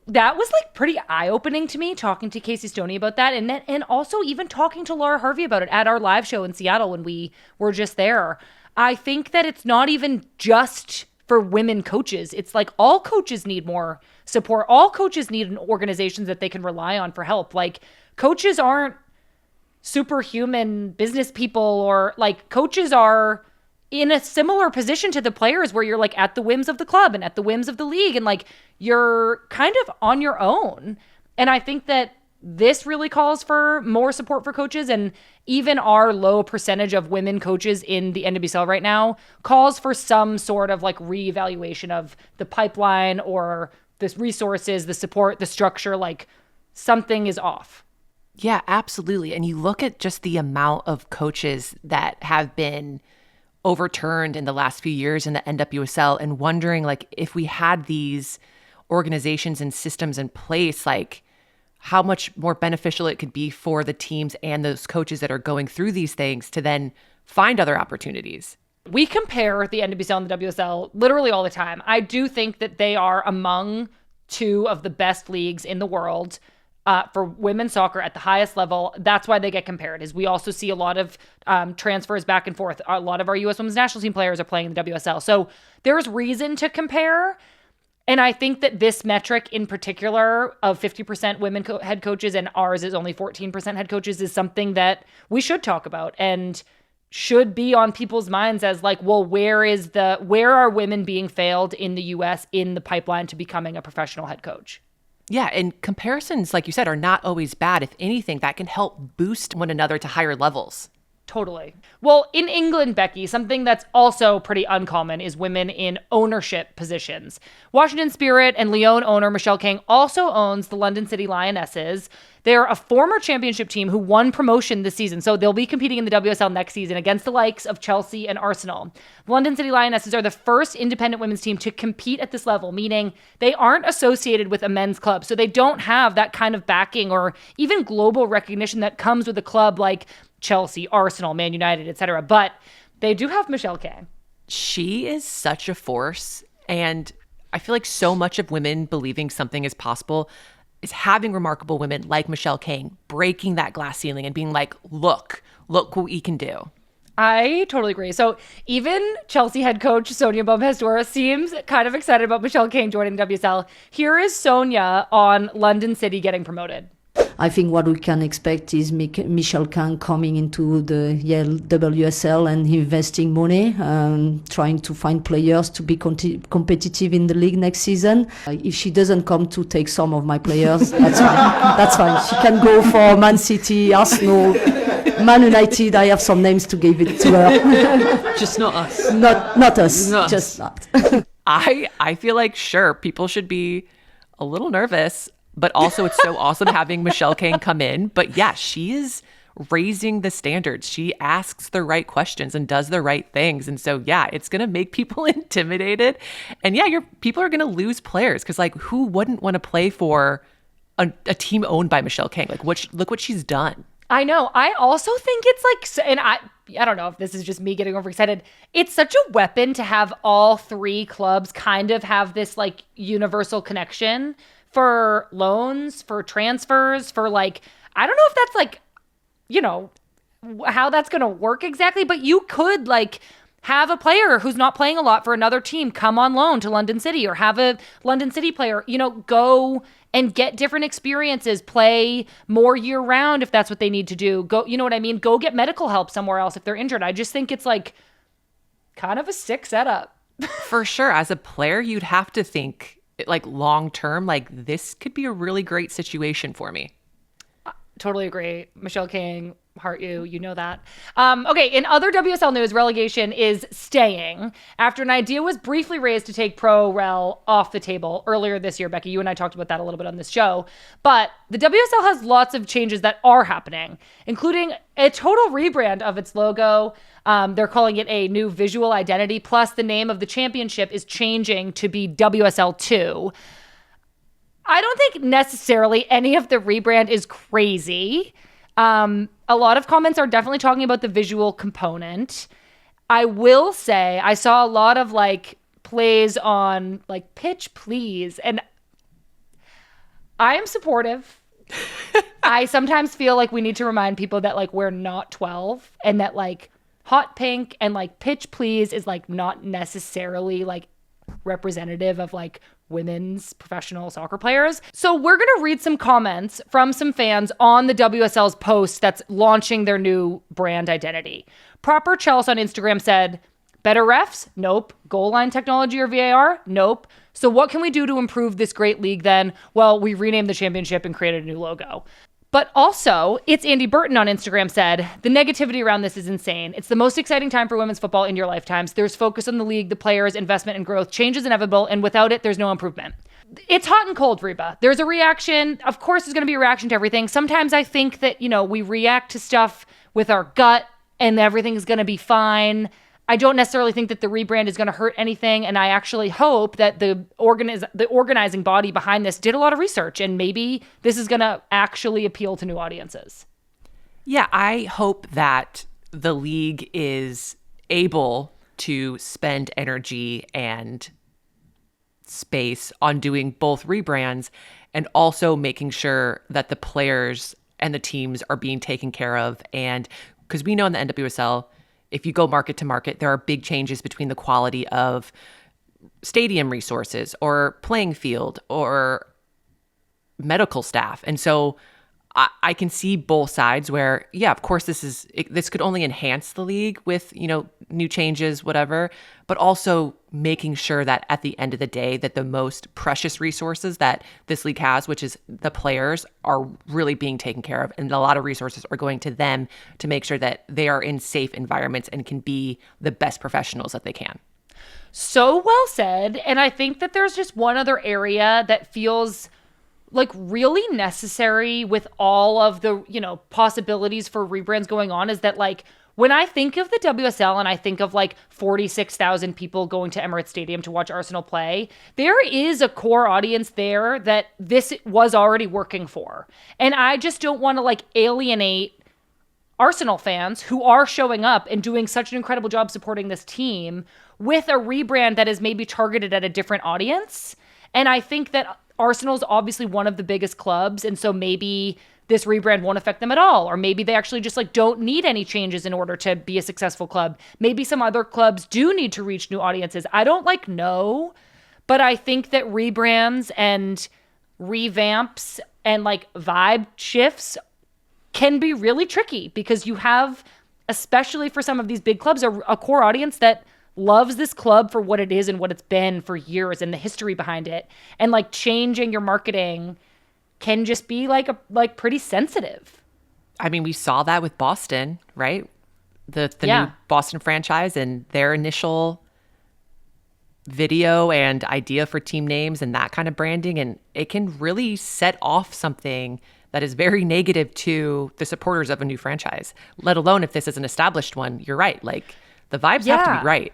Speaker 1: that was pretty eye-opening to me, talking to Casey Stoney about that, and also even talking to Laura Harvey about it at our live show in Seattle when we were just there. I think that it's not even just for women coaches. It's like all coaches need more support. All coaches need organizations that they can rely on for help. Like, coaches aren't superhuman business people, or coaches are in a similar position to the players where you're like at the whims of the club and at the whims of the league and like you're kind of on your own. And I think that this really calls for more support for coaches, and even our low percentage of women coaches in the NWSL right now calls for some sort of like reevaluation of the pipeline or the resources, the support, the structure, like something is off.
Speaker 2: Yeah, absolutely. And you look at just the amount of coaches that have been overturned in the last few years in the NWSL and wondering like if we had these organizations and systems in place, like how much more beneficial it could be for the teams and those coaches that are going through these things to then find other opportunities.
Speaker 1: We compare the NWSL and the WSL literally all the time. I do think that they are among two of the best leagues in the world for women's soccer at the highest level. That's why they get compared, is we also see a lot of transfers back and forth. A lot of our U.S. women's national team players are playing in the WSL. So there's reason to compare. And I think that this metric in particular of 50% women head coaches and ours is only 14% head coaches is something that we should talk about and should be on people's minds as like, well, where are women being failed in the US in the pipeline to becoming a professional head coach?
Speaker 2: Yeah, and comparisons, like you said, are not always bad. If anything, that can help boost one another to higher levels.
Speaker 1: Totally. Well, in England, Becky, something that's also pretty uncommon is women in ownership positions. Washington Spirit and Lyon owner Michelle King also owns the London City Lionesses. They're a former championship team who won promotion this season, so they'll be competing in the WSL next season against the likes of Chelsea and Arsenal. The London City Lionesses are the first independent women's team to compete at this level, meaning they aren't associated with a men's club, so they don't have that kind of backing or even global recognition that comes with a club like Chelsea, Arsenal, Man United, etc. But they do have Michelle King.
Speaker 2: She is such a force, and I feel like so much of women believing something is possible is having remarkable women like Michelle King breaking that glass ceiling and being like, look what we can do.
Speaker 1: I totally agree. So even Chelsea head coach Sonia Bompastor seems kind of excited about Michelle King joining the WSL. Here is Sonia on London City getting promoted.
Speaker 4: I think what we can expect is Michelle King coming into the WSL and investing money, trying to find players to be competitive in the league next season. If she doesn't come to take some of my players, that's fine. That's fine. She can go for Man City, Arsenal, Man United. I have some names to give it to her.
Speaker 3: Just not us.
Speaker 4: Not us.
Speaker 3: Not
Speaker 4: just not.
Speaker 2: I feel like, sure, people should be a little nervous, but also it's so awesome having Michelle King come in. But yeah, she is raising the standards. She asks the right questions and does the right things. And so, yeah, it's going to make people intimidated. And yeah, people are going to lose players because like who wouldn't want to play for a team owned by Michelle King? Like look what she's done.
Speaker 1: I know. I also think it's like, and I don't know if this is just me getting overexcited. It's such a weapon to have all three clubs kind of have this like universal connection for loans, for transfers, for like, I don't know if that's like, you know, how that's going to work exactly, but you could like have a player who's not playing a lot for another team come on loan to London City, or have a London City player, you know, go and get different experiences, play more year round if that's what they need to do. Go, you know what I mean? Go get medical help somewhere else if they're injured. I just think it's like kind of a sick setup.
Speaker 2: For sure. As a player, you'd have to think like long term, like this could be a really great situation for me.
Speaker 1: Totally agree. Michelle King, heart you, you know that. Okay, in other WSL news, relegation is staying after an idea was briefly raised to take Pro Rel off the table earlier this year. Becky, you and I talked about that a little bit on this show. But the WSL has lots of changes that are happening, including a total rebrand of its logo. They're calling it a new visual identity. Plus, the name of the championship is changing to be WSL 2. I don't think necessarily any of the rebrand is crazy. A lot of comments are definitely talking about the visual component. I will say I saw a lot of like plays on like pitch please, and I am supportive. I sometimes feel like we need to remind people that like we're not 12 and that like hot pink and like pitch please is like not necessarily like representative of like women's professional soccer players. So we're going to read some comments from some fans on the WSL's post that's launching their new brand identity. Proper Chelsea on Instagram said, Better refs? Nope. Goal line technology or VAR? Nope. So what can we do to improve this great league then? Well, we renamed the championship and created a new logo. But also, it's Andy Burton on Instagram said, the negativity around this is insane. It's the most exciting time for women's football in your lifetimes. There's focus on the league, the players, investment, and growth. Change is inevitable, and without it, there's no improvement. It's hot and cold, Reba. There's a reaction. Of course, there's going to be a reaction to everything. Sometimes I think that, we react to stuff with our gut and everything's going to be fine. I don't necessarily think that the rebrand is going to hurt anything. And I actually hope that the organizing body behind this did a lot of research and maybe this is going to actually appeal to new audiences.
Speaker 2: Yeah, I hope that the league is able to spend energy and space on doing both rebrands and also making sure that the players and the teams are being taken care of. And because we know in the NWSL, if you go market to market, there are big changes between the quality of stadium resources or playing field or medical staff. And so I can see both sides where, yeah, of course, this could only enhance the league with, new changes, whatever, but also making sure that at the end of the day that the most precious resources that this league has, which is the players, are really being taken care of. And a lot of resources are going to them to make sure that they are in safe environments and can be the best professionals that they can.
Speaker 1: So well said. And I think that there's just one other area that feels like really necessary with all of the, possibilities for rebrands going on is that like, when I think of the WSL and I think of like 46,000 people going to Emirates Stadium to watch Arsenal play, there is a core audience there that this was already working for. And I just don't want to like alienate Arsenal fans who are showing up and doing such an incredible job supporting this team with a rebrand that is maybe targeted at a different audience. And I think that Arsenal's obviously one of the biggest clubs, and so maybe this rebrand won't affect them at all, or maybe they actually just like don't need any changes in order to be a successful club. Maybe some other clubs do need to reach new audiences. I don't know, but I think that rebrands and revamps and like vibe shifts can be really tricky because you have, especially for some of these big clubs, a core audience that loves this club for what it is and what it's been for years and the history behind it. And like changing your marketing can just be like pretty sensitive.
Speaker 2: I mean, we saw that with Boston, right? The
Speaker 1: Yeah.
Speaker 2: new Boston franchise and their initial video and idea for team names and that kind of branding. And it can really set off something that is very negative to the supporters of a new franchise, let alone if this is an established one. You're right. Like the vibes have to be right.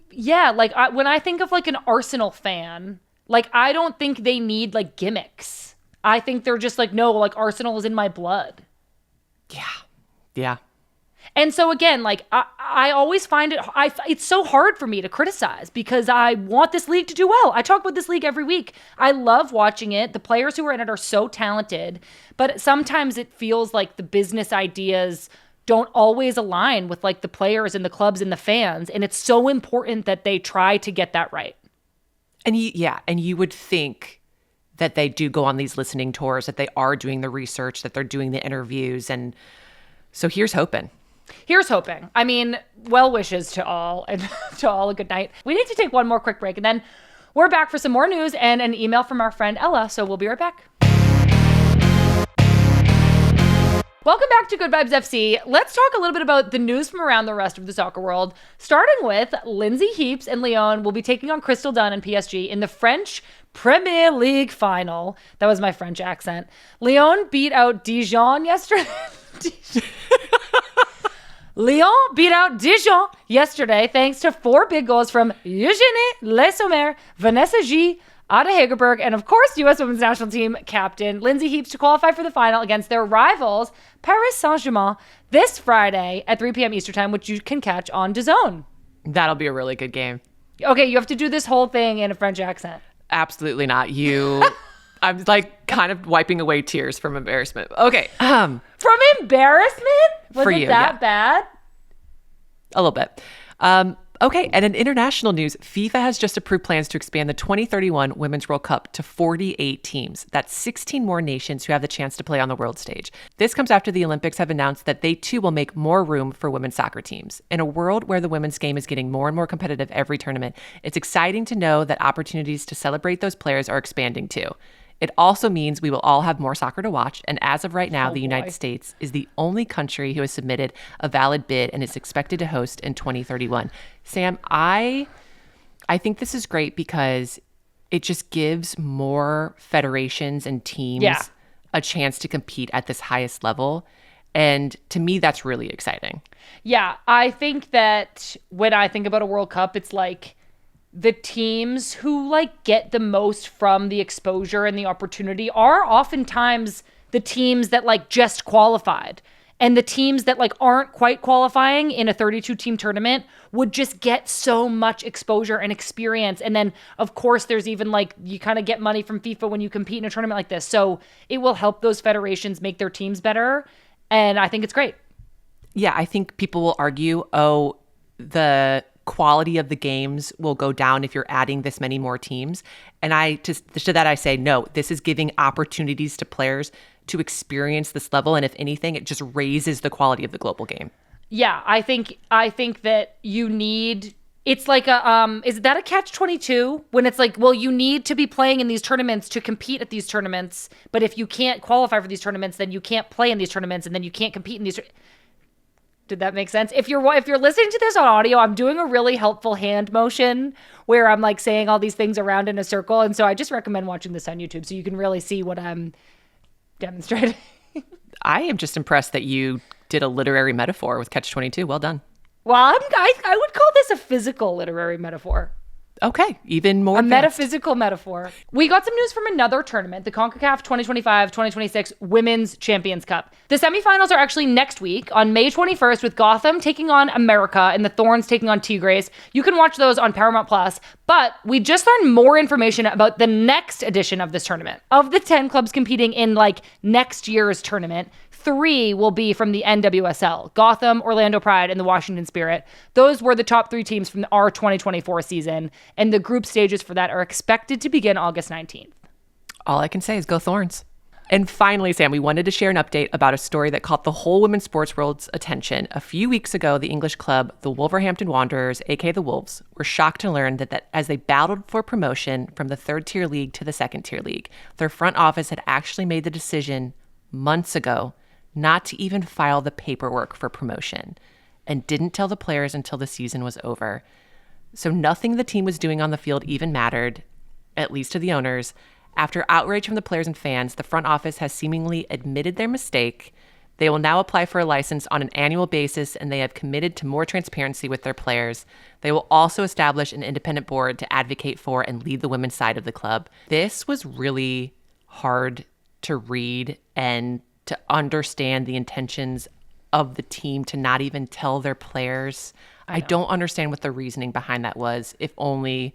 Speaker 1: Yeah, like when I think of like an Arsenal fan, like I don't think they need like gimmicks. I think they're just like, no, like Arsenal is in my blood. Yeah. And so again, like I always find it's so hard for me to criticize because I want this league to do well. I talk about this league every week. I love watching it. The players who are in it are so talented, but sometimes it feels like the business ideas don't always align with like the players and the clubs and the fans. And it's so important that they try to get that right.
Speaker 2: And you would think that they do go on these listening tours, that they are doing the research, that they're doing the interviews. And so here's hoping. I mean, well wishes to all and to all a good night. We need to take one more quick break and then we're back for some more news and an email from our friend Ella. So we'll be right back. Welcome back to Good Vibes FC. Let's talk a little bit about the news from around the rest of the soccer world, starting with Lindsay Heaps and Lyon will be taking on Crystal Dunn and PSG in the French Premier League final. That was my French accent. Lyon beat out Dijon yesterday. Lyon beat out Dijon yesterday thanks to 4 big goals from Eugénie Le Sommer, Vanessa G, Ada Hegerberg, and of course, U.S. Women's National Team captain Lindsay Heaps to qualify for the final against their rivals, Paris Saint-Germain, this Friday at 3 p.m. Eastern Time, which you can catch on DAZN. That'll be a really good game.
Speaker 1: Okay, you have to do this whole thing in a French accent.
Speaker 2: Absolutely not. I'm like kind of wiping away tears from embarrassment. Okay.
Speaker 1: From embarrassment? Was
Speaker 2: for
Speaker 1: it
Speaker 2: you,
Speaker 1: that
Speaker 2: yeah.
Speaker 1: bad?
Speaker 2: A little bit. Okay, and in international news, FIFA has just approved plans to expand the 2031 Women's World Cup to 48 teams. That's 16 more nations who have the chance to play on the world stage. This comes after the Olympics have announced that they too will make more room for women's soccer teams. In a world where the women's game is getting more and more competitive every tournament, it's exciting to know that opportunities to celebrate those players are expanding too. It also means we will all have more soccer to watch, and as of right now, the United States is the only country who has submitted a valid bid and is expected to host in 2031. Sam, I think this is great because it just gives more federations and teams a chance to compete at this highest level. And to me, that's really exciting.
Speaker 1: Yeah, I think that when I think about a World Cup, it's like the teams who like get the most from the exposure and the opportunity are oftentimes the teams that like just qualified. And the teams that like aren't quite qualifying in a 32 team tournament would just get so much exposure and experience. And then of course there's even like, you kind of get money from FIFA when you compete in a tournament like this. So it will help those federations make their teams better. And I think it's great.
Speaker 2: Yeah, I think people will argue, the quality of the games will go down if you're adding this many more teams. And to that I say, no, this is giving opportunities to players to experience this level. And if anything, it just raises the quality of the global game. Yeah,
Speaker 1: I think that you need, it's like is that a catch-22 when it's like, well, you need to be playing in these tournaments to compete at these tournaments. But if you can't qualify for these tournaments, then you can't play in these tournaments and then you can't compete in these. Did that make sense? If you're listening to this on audio, I'm doing a really helpful hand motion where I'm like saying all these things around in a circle. And so I just recommend watching this on YouTube so you can really see what I'm demonstrating.
Speaker 2: I am just impressed that you did a literary metaphor with Catch-22. Well done.
Speaker 1: Well, I would call this a physical literary metaphor.
Speaker 2: Okay, even more advanced.
Speaker 1: Metaphysical metaphor. We got some news from another tournament, the CONCACAF 2025-2026 Women's Champions Cup. The semifinals are actually next week on May 21st with Gotham taking on America and the Thorns taking on Tigres. You can watch those on Paramount Plus. But we just learned more information about the next edition of this tournament. Of the 10 clubs competing in like next year's tournament, 3 will be from the NWSL, Gotham, Orlando Pride, and the Washington Spirit. Those were the top 3 teams from our 2024 season, and the group stages for that are expected to begin August 19th.
Speaker 2: All I can say is go Thorns. And finally, Sam, we wanted to share an update about a story that caught the whole women's sports world's attention. A few weeks ago, the English club, the Wolverhampton Wanderers, aka the Wolves, were shocked to learn that as they battled for promotion from the 3rd-tier league to the 2nd-tier league, their front office had actually made the decision months ago not to even file the paperwork for promotion and didn't tell the players until the season was over. So nothing the team was doing on the field even mattered, at least to the owners. After outrage from the players and fans, the front office has seemingly admitted their mistake. They will now apply for a license on an annual basis, and they have committed to more transparency with their players. They will also establish an independent board to advocate for and lead the women's side of the club. This was really hard to read and to understand the intentions of the team to not even tell their players. I don't understand what the reasoning behind that was, if only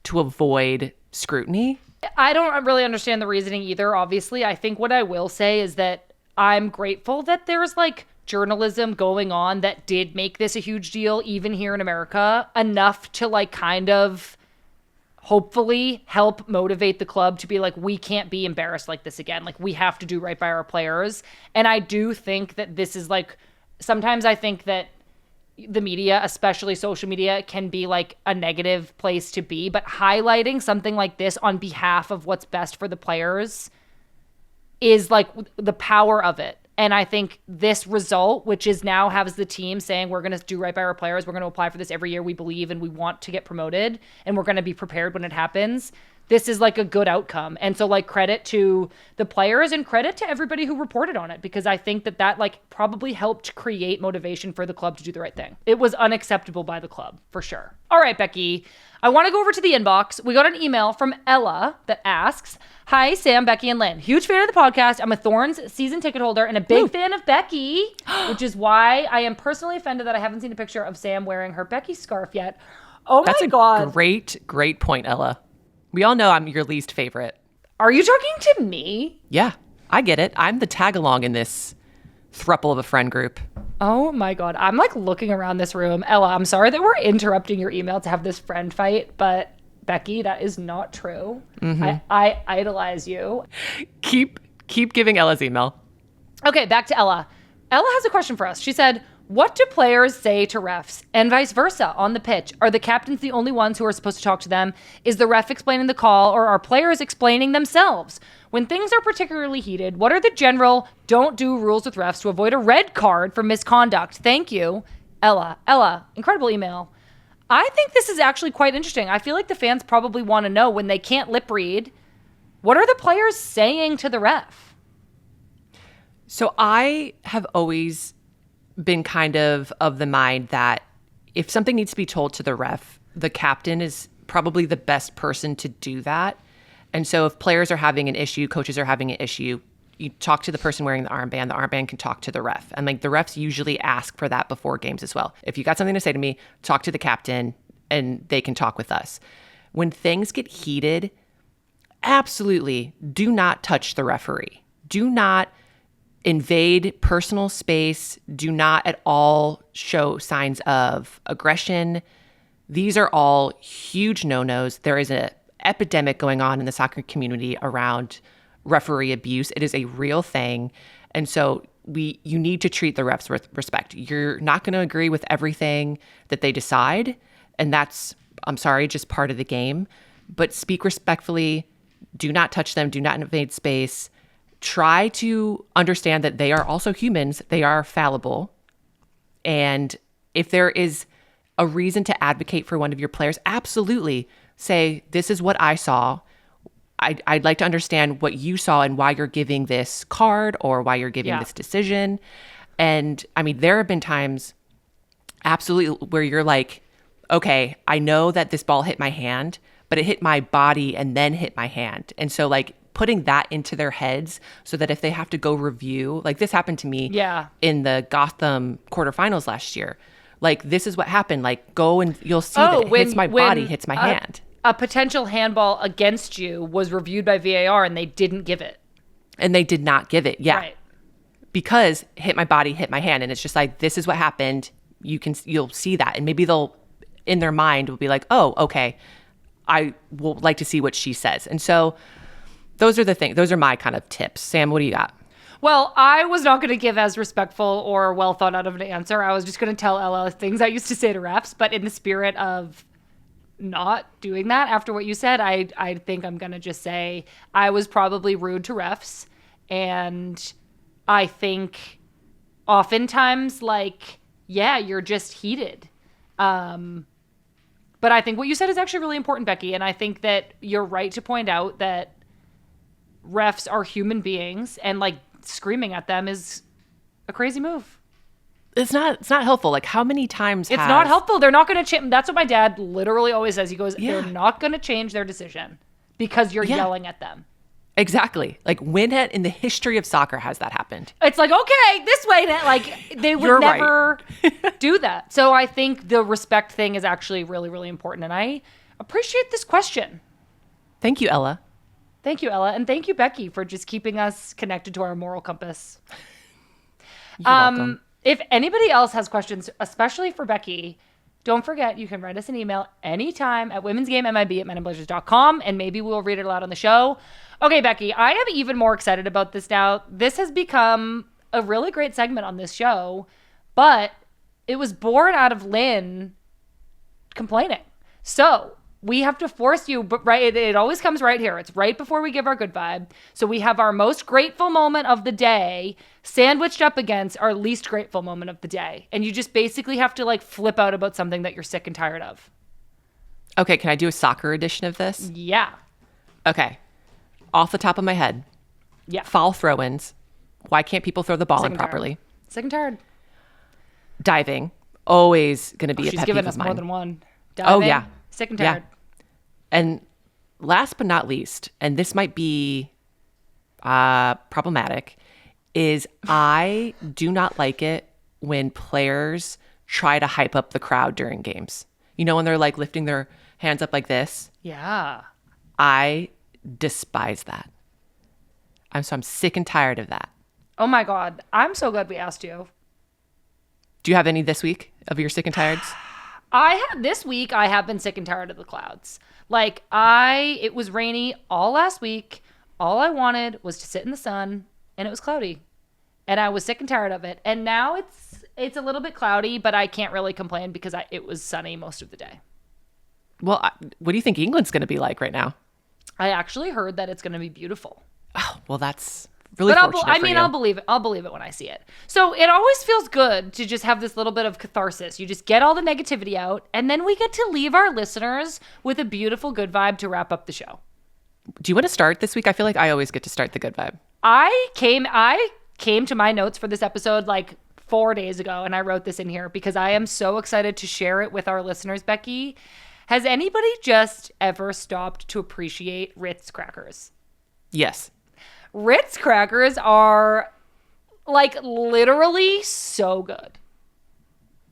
Speaker 2: to avoid scrutiny.
Speaker 1: I don't really understand the reasoning either, obviously. I think what I will say is that I'm grateful that there's like journalism going on that did make this a huge deal, even here in America, enough to like kind of hopefully help motivate the club to be like, we can't be embarrassed like this again. Like, we have to do right by our players. And I do think that this is like, sometimes I think that the media, especially social media, can be like a negative place to be, but highlighting something like this on behalf of what's best for the players is like the power of it. And I think this result, which is now has the team saying, we're going to do right by our players, we're going to apply for this every year, we believe, and we want to get promoted, and we're going to be prepared when it happens. This is like a good outcome. And so like credit to the players and credit to everybody who reported on it, because I think that like probably helped create motivation for the club to do the right thing. It was unacceptable by the club, for sure. All right, Becky, I want to go over to the inbox. We got an email from Ella that asks, hi, Sam, Becky, and Lynn. Huge fan of the podcast. I'm a Thorns season ticket holder and a big fan of Becky, which is why I am personally offended that I haven't seen a picture of Sam wearing her Becky scarf yet. Oh my God.
Speaker 2: That's a great point, Ella. We all know I'm your least favorite.
Speaker 1: Are you talking to me?
Speaker 2: Yeah, I get it. I'm the tag along in this throuple of a friend group.
Speaker 1: Oh my God. I'm like looking around this room. Ella, I'm sorry that we're interrupting your email to have this friend fight, but Becky, that is not true. I idolize you.
Speaker 2: Keep giving Ella's email.
Speaker 1: Okay, back to Ella. Ella has a question for us. She said, what do players say to refs and vice versa on the pitch? Are the captains the only ones who are supposed to talk to them? Is the ref explaining the call, or are players explaining themselves? When things are particularly heated, what are the general don't do rules with refs to avoid a red card for misconduct? Thank you, Ella. Ella, incredible email. I think this is actually quite interesting. I feel like the fans probably want to know, when they can't lip read, what are the players saying to the ref?
Speaker 2: So I have always been kind of the mind that if something needs to be told to the ref, the captain is probably the best person to do that. And so if players are having an issue, coaches are having an issue, you talk to the person wearing the armband can talk to the ref. And like the refs usually ask for that before games as well. If you got something to say to me, talk to the captain and they can talk with us. When things get heated, absolutely do not touch the referee. Do not invade personal space. Do not at all show signs of aggression. These are all huge no-nos. There is an epidemic going on in the soccer community around referee abuse. It is a real thing. And so you need to treat the refs with respect. You're not going to agree with everything that they decide. And that's, I'm sorry, just part of the game. But speak respectfully. Do not touch them. Do not invade space. Try to understand that they are also humans. They are fallible. And if there is a reason to advocate for one of your players, absolutely say, this is what I saw. I'd like to understand what you saw and why you're giving this card or why you're giving this decision. And I mean, there have been times absolutely where you're like, okay, I know that this ball hit my hand, but it hit my body and then hit my hand. And so like putting that into their heads so that if they have to go review, like this happened to me in the Gotham quarterfinals last year. Like, this is what happened. Like, go and you'll see that it hits my body, hits my hand.
Speaker 1: A potential handball against you was reviewed by VAR and they didn't give it.
Speaker 2: And they did not give it. Yeah.
Speaker 1: Right.
Speaker 2: Because hit my body, hit my hand. And it's just like, this is what happened. You'll see that. And maybe they'll, in their mind, will be like, oh, okay, I will like to see what she says. And so those are the things. Those are my kind of tips. Sam, what do you got?
Speaker 1: Well, I was not going to give as respectful or well thought out of an answer. I was just going to tell Ella things I used to say to refs, but in the spirit of not doing that after what you said, I think I'm going to just say I was probably rude to refs. And I think oftentimes, like, yeah, you're just heated. But I think what you said is actually really important, Becky. And I think that you're right to point out that refs are human beings, and like screaming at them is a crazy move.
Speaker 2: It's not helpful. Like, how many times
Speaker 1: It's not helpful. They're not going to change. That's what my dad literally always says. He goes,
Speaker 2: Yeah.
Speaker 1: they're not going to change their decision because you're yelling at them.
Speaker 2: Exactly. Like, when in the history of soccer has that happened?
Speaker 1: It's like, okay, this way. Like, they would
Speaker 2: You're
Speaker 1: never do that. So I think the respect thing is actually really, really important. And I appreciate this question.
Speaker 2: Thank you, Ella.
Speaker 1: Thank you, Ella. And thank you, Becky, for just keeping us connected to our moral compass.
Speaker 2: You're welcome.
Speaker 1: If anybody else has questions, especially for Becky, don't forget you can write us an email anytime at womensgamemib@menandblazers.com, and maybe we'll read it aloud on the show. Okay, Becky, I am even more excited about this now. This has become a really great segment on this show, but it was born out of Lynn complaining. So we have to force you, but right, it always comes right here. It's right before we give our good vibe. So we have our most grateful moment of the day sandwiched up against our least grateful moment of the day. And you just basically have to like flip out about something that you're sick and tired of.
Speaker 2: Okay, can I do a soccer edition of this?
Speaker 1: Yeah.
Speaker 2: Okay. Off the top of my head.
Speaker 1: Yeah.
Speaker 2: Foul throw-ins. Why can't people throw the ball
Speaker 1: Sick
Speaker 2: in
Speaker 1: and tired.
Speaker 2: properly?
Speaker 1: Sick and tired.
Speaker 2: Diving. Always going to be a
Speaker 1: She's
Speaker 2: pet
Speaker 1: given
Speaker 2: peeve
Speaker 1: us
Speaker 2: of mine.
Speaker 1: more than one.
Speaker 2: Oh,
Speaker 1: Diving,
Speaker 2: yeah.
Speaker 1: Sick and tired.
Speaker 2: Yeah. And last but not least, and this might be problematic, is I do not like it when players try to hype up the crowd during games. You know, when they're like lifting their hands up like this?
Speaker 1: Yeah.
Speaker 2: I despise that. I'm sick and tired of that.
Speaker 1: Oh my God. I'm so glad we asked you.
Speaker 2: Do you have any this week of your sick and tireds?
Speaker 1: This week I have been sick and tired of the clouds. It was rainy all last week. All I wanted was to sit in the sun, and it was cloudy. And I was sick and tired of it. And now it's a little bit cloudy, but I can't really complain because it was sunny most of the day.
Speaker 2: Well, what do you think England's going to be like right now?
Speaker 1: I actually heard that it's going to be beautiful.
Speaker 2: Oh, well, that's really
Speaker 1: But
Speaker 2: fortunate for you.
Speaker 1: I'll believe it. I'll believe it when I see it. So it always feels good to just have this little bit of catharsis. You just get all the negativity out, and then we get to leave our listeners with a beautiful good vibe to wrap up the show.
Speaker 2: Do you want to start this week? I feel like I always get to start the good vibe.
Speaker 1: I came to my notes for this episode 4 days ago, and I wrote this in here because I am so excited to share it with our listeners, Becky. Has anybody just ever stopped to appreciate Ritz crackers?
Speaker 2: Yes.
Speaker 1: Ritz crackers are literally so good.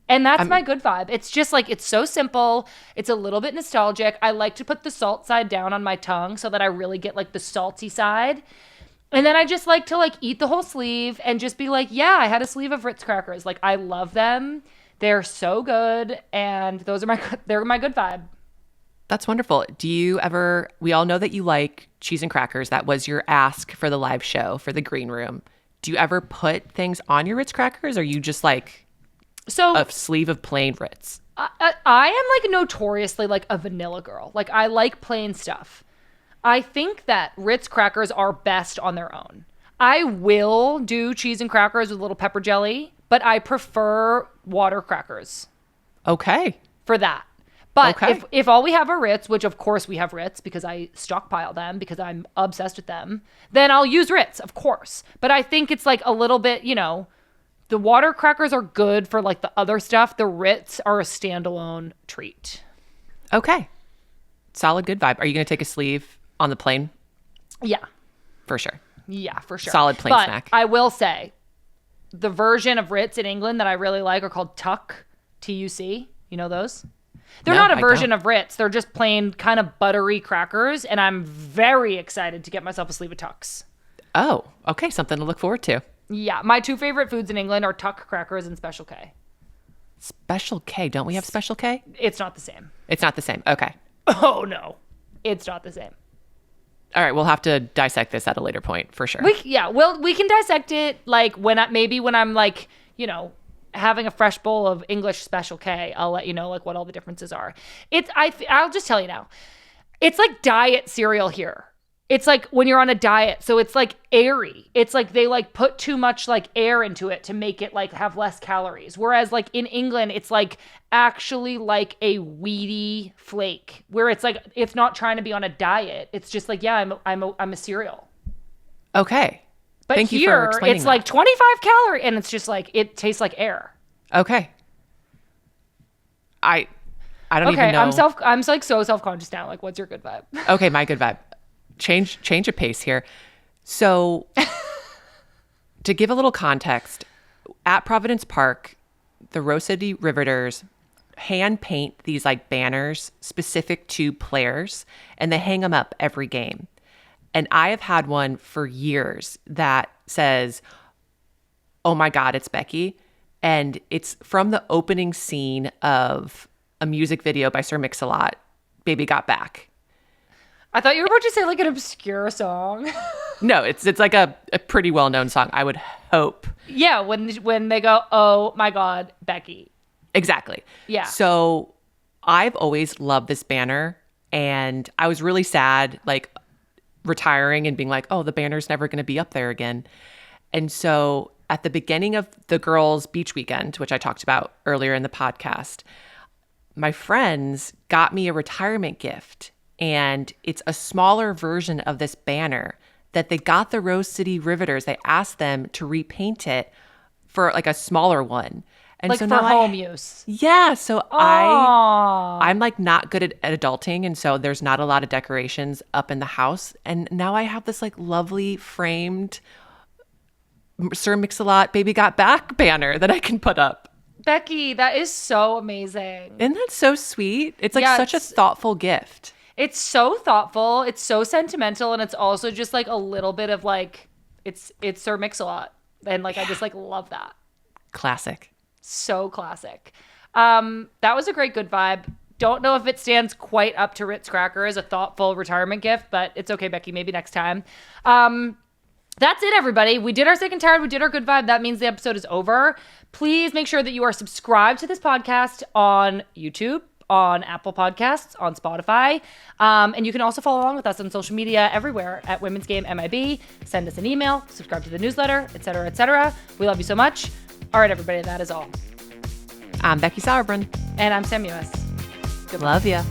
Speaker 1: And that's my good vibe. It's just it's so simple. It's a little bit nostalgic. I like to put the salt side down on my tongue so that I really get the salty side. And then I just like to eat the whole sleeve and just be yeah, I had a sleeve of Ritz crackers. I love them. They're so good. And they're my good vibe.
Speaker 2: That's wonderful. We all know that you like cheese and crackers. That was your ask for the live show, for the green room. Do you ever put things on your Ritz crackers, or are you just a sleeve of plain Ritz?
Speaker 1: I am notoriously a vanilla girl. I like plain stuff. I think that Ritz crackers are best on their own. I will do cheese and crackers with a little pepper jelly, but I prefer water crackers.
Speaker 2: Okay.
Speaker 1: For that. But
Speaker 2: okay.
Speaker 1: if all we have are Ritz, which of course we have Ritz because I stockpile them because I'm obsessed with them, then I'll use Ritz, of course. But I think it's a little bit, the water crackers are good for the other stuff. The Ritz are a standalone treat.
Speaker 2: Okay. Solid good vibe. Are you going to take a sleeve on the plain?
Speaker 1: Yeah.
Speaker 2: For sure.
Speaker 1: Yeah, for sure.
Speaker 2: Solid plain
Speaker 1: but
Speaker 2: snack.
Speaker 1: I will say, the version of Ritz in England that I really like are called Tuck, T-U-C. You know those? They're not a version of Ritz. They're just plain kind of buttery crackers, and I'm very excited to get myself a sleeve of Tucks.
Speaker 2: Oh, okay. Something to look forward to.
Speaker 1: Yeah, my two favorite foods in England are Tuck crackers and Special K.
Speaker 2: Special K. Don't we have Special K?
Speaker 1: It's not the same.
Speaker 2: It's not the same. Okay.
Speaker 1: Oh, no. It's not the same.
Speaker 2: All right, we'll have to dissect this at a later point for sure.
Speaker 1: We can dissect it when I'm having a fresh bowl of English Special K. I'll let you know what all the differences are. I'll just tell you now. It's like diet cereal here. It's when you're on a diet, so it's airy. It's they put too much air into it to make it have less calories. Whereas in England, it's actually a weedy flake where it's it's not trying to be on a diet. It's just I'm a cereal.
Speaker 2: Okay.
Speaker 1: But
Speaker 2: Thank
Speaker 1: here,
Speaker 2: you for explaining
Speaker 1: it's
Speaker 2: that.
Speaker 1: 25 calorie, and it's just it tastes like air.
Speaker 2: Okay. I don't even know.
Speaker 1: I'm so self-conscious now. What's your good vibe?
Speaker 2: Okay, my good vibe. Change of pace here. So to give a little context, at Providence Park, the Rose City Riveters hand paint these banners specific to players, and they hang them up every game. And I have had one for years that says, "Oh my God, it's Becky." And it's from the opening scene of a music video by Sir Mix-a-Lot, Baby Got Back.
Speaker 1: I thought you were about to say an obscure song.
Speaker 2: No, it's a pretty well-known song, I would hope.
Speaker 1: Yeah, when they go, "Oh my God, Becky."
Speaker 2: Exactly.
Speaker 1: Yeah.
Speaker 2: So I've always loved this banner, and I was really sad, retiring and being oh, the banner's never going to be up there again. And so at the beginning of the girls' beach weekend, which I talked about earlier in the podcast, my friends got me a retirement gift, and it's a smaller version of this banner that they got the Rose City Riveters. They asked them to repaint it for a smaller one. And so
Speaker 1: for home use.
Speaker 2: Yeah. So
Speaker 1: Aww.
Speaker 2: I'm not good at adulting. And so there's not a lot of decorations up in the house. And now I have this lovely framed Sir Mix-a-Lot Baby Got Back banner that I can put up.
Speaker 1: Becky, that is so amazing.
Speaker 2: Isn't that so sweet? It's such a thoughtful gift.
Speaker 1: It's so thoughtful. It's so sentimental. And it's also just a little bit of it's Sir Mix-a-Lot. And I just love that.
Speaker 2: Classic.
Speaker 1: So classic. That was a great good vibe. Don't know if it stands quite up to Ritz Cracker as a thoughtful retirement gift, but it's okay, Becky. Maybe next time. That's it, everybody. We did our sick and tired. We did our good vibe. That means the episode is over. Please make sure that you are subscribed to this podcast on YouTube, on Apple Podcasts, on Spotify. And you can also follow along with us on social media everywhere at Women's Game MIB. Send us an email, subscribe to the newsletter, etc., etc. We love you so much. All right, everybody, that is all.
Speaker 2: I'm Becky Sauerbrunn.
Speaker 1: And I'm Sam US.
Speaker 2: Love ya.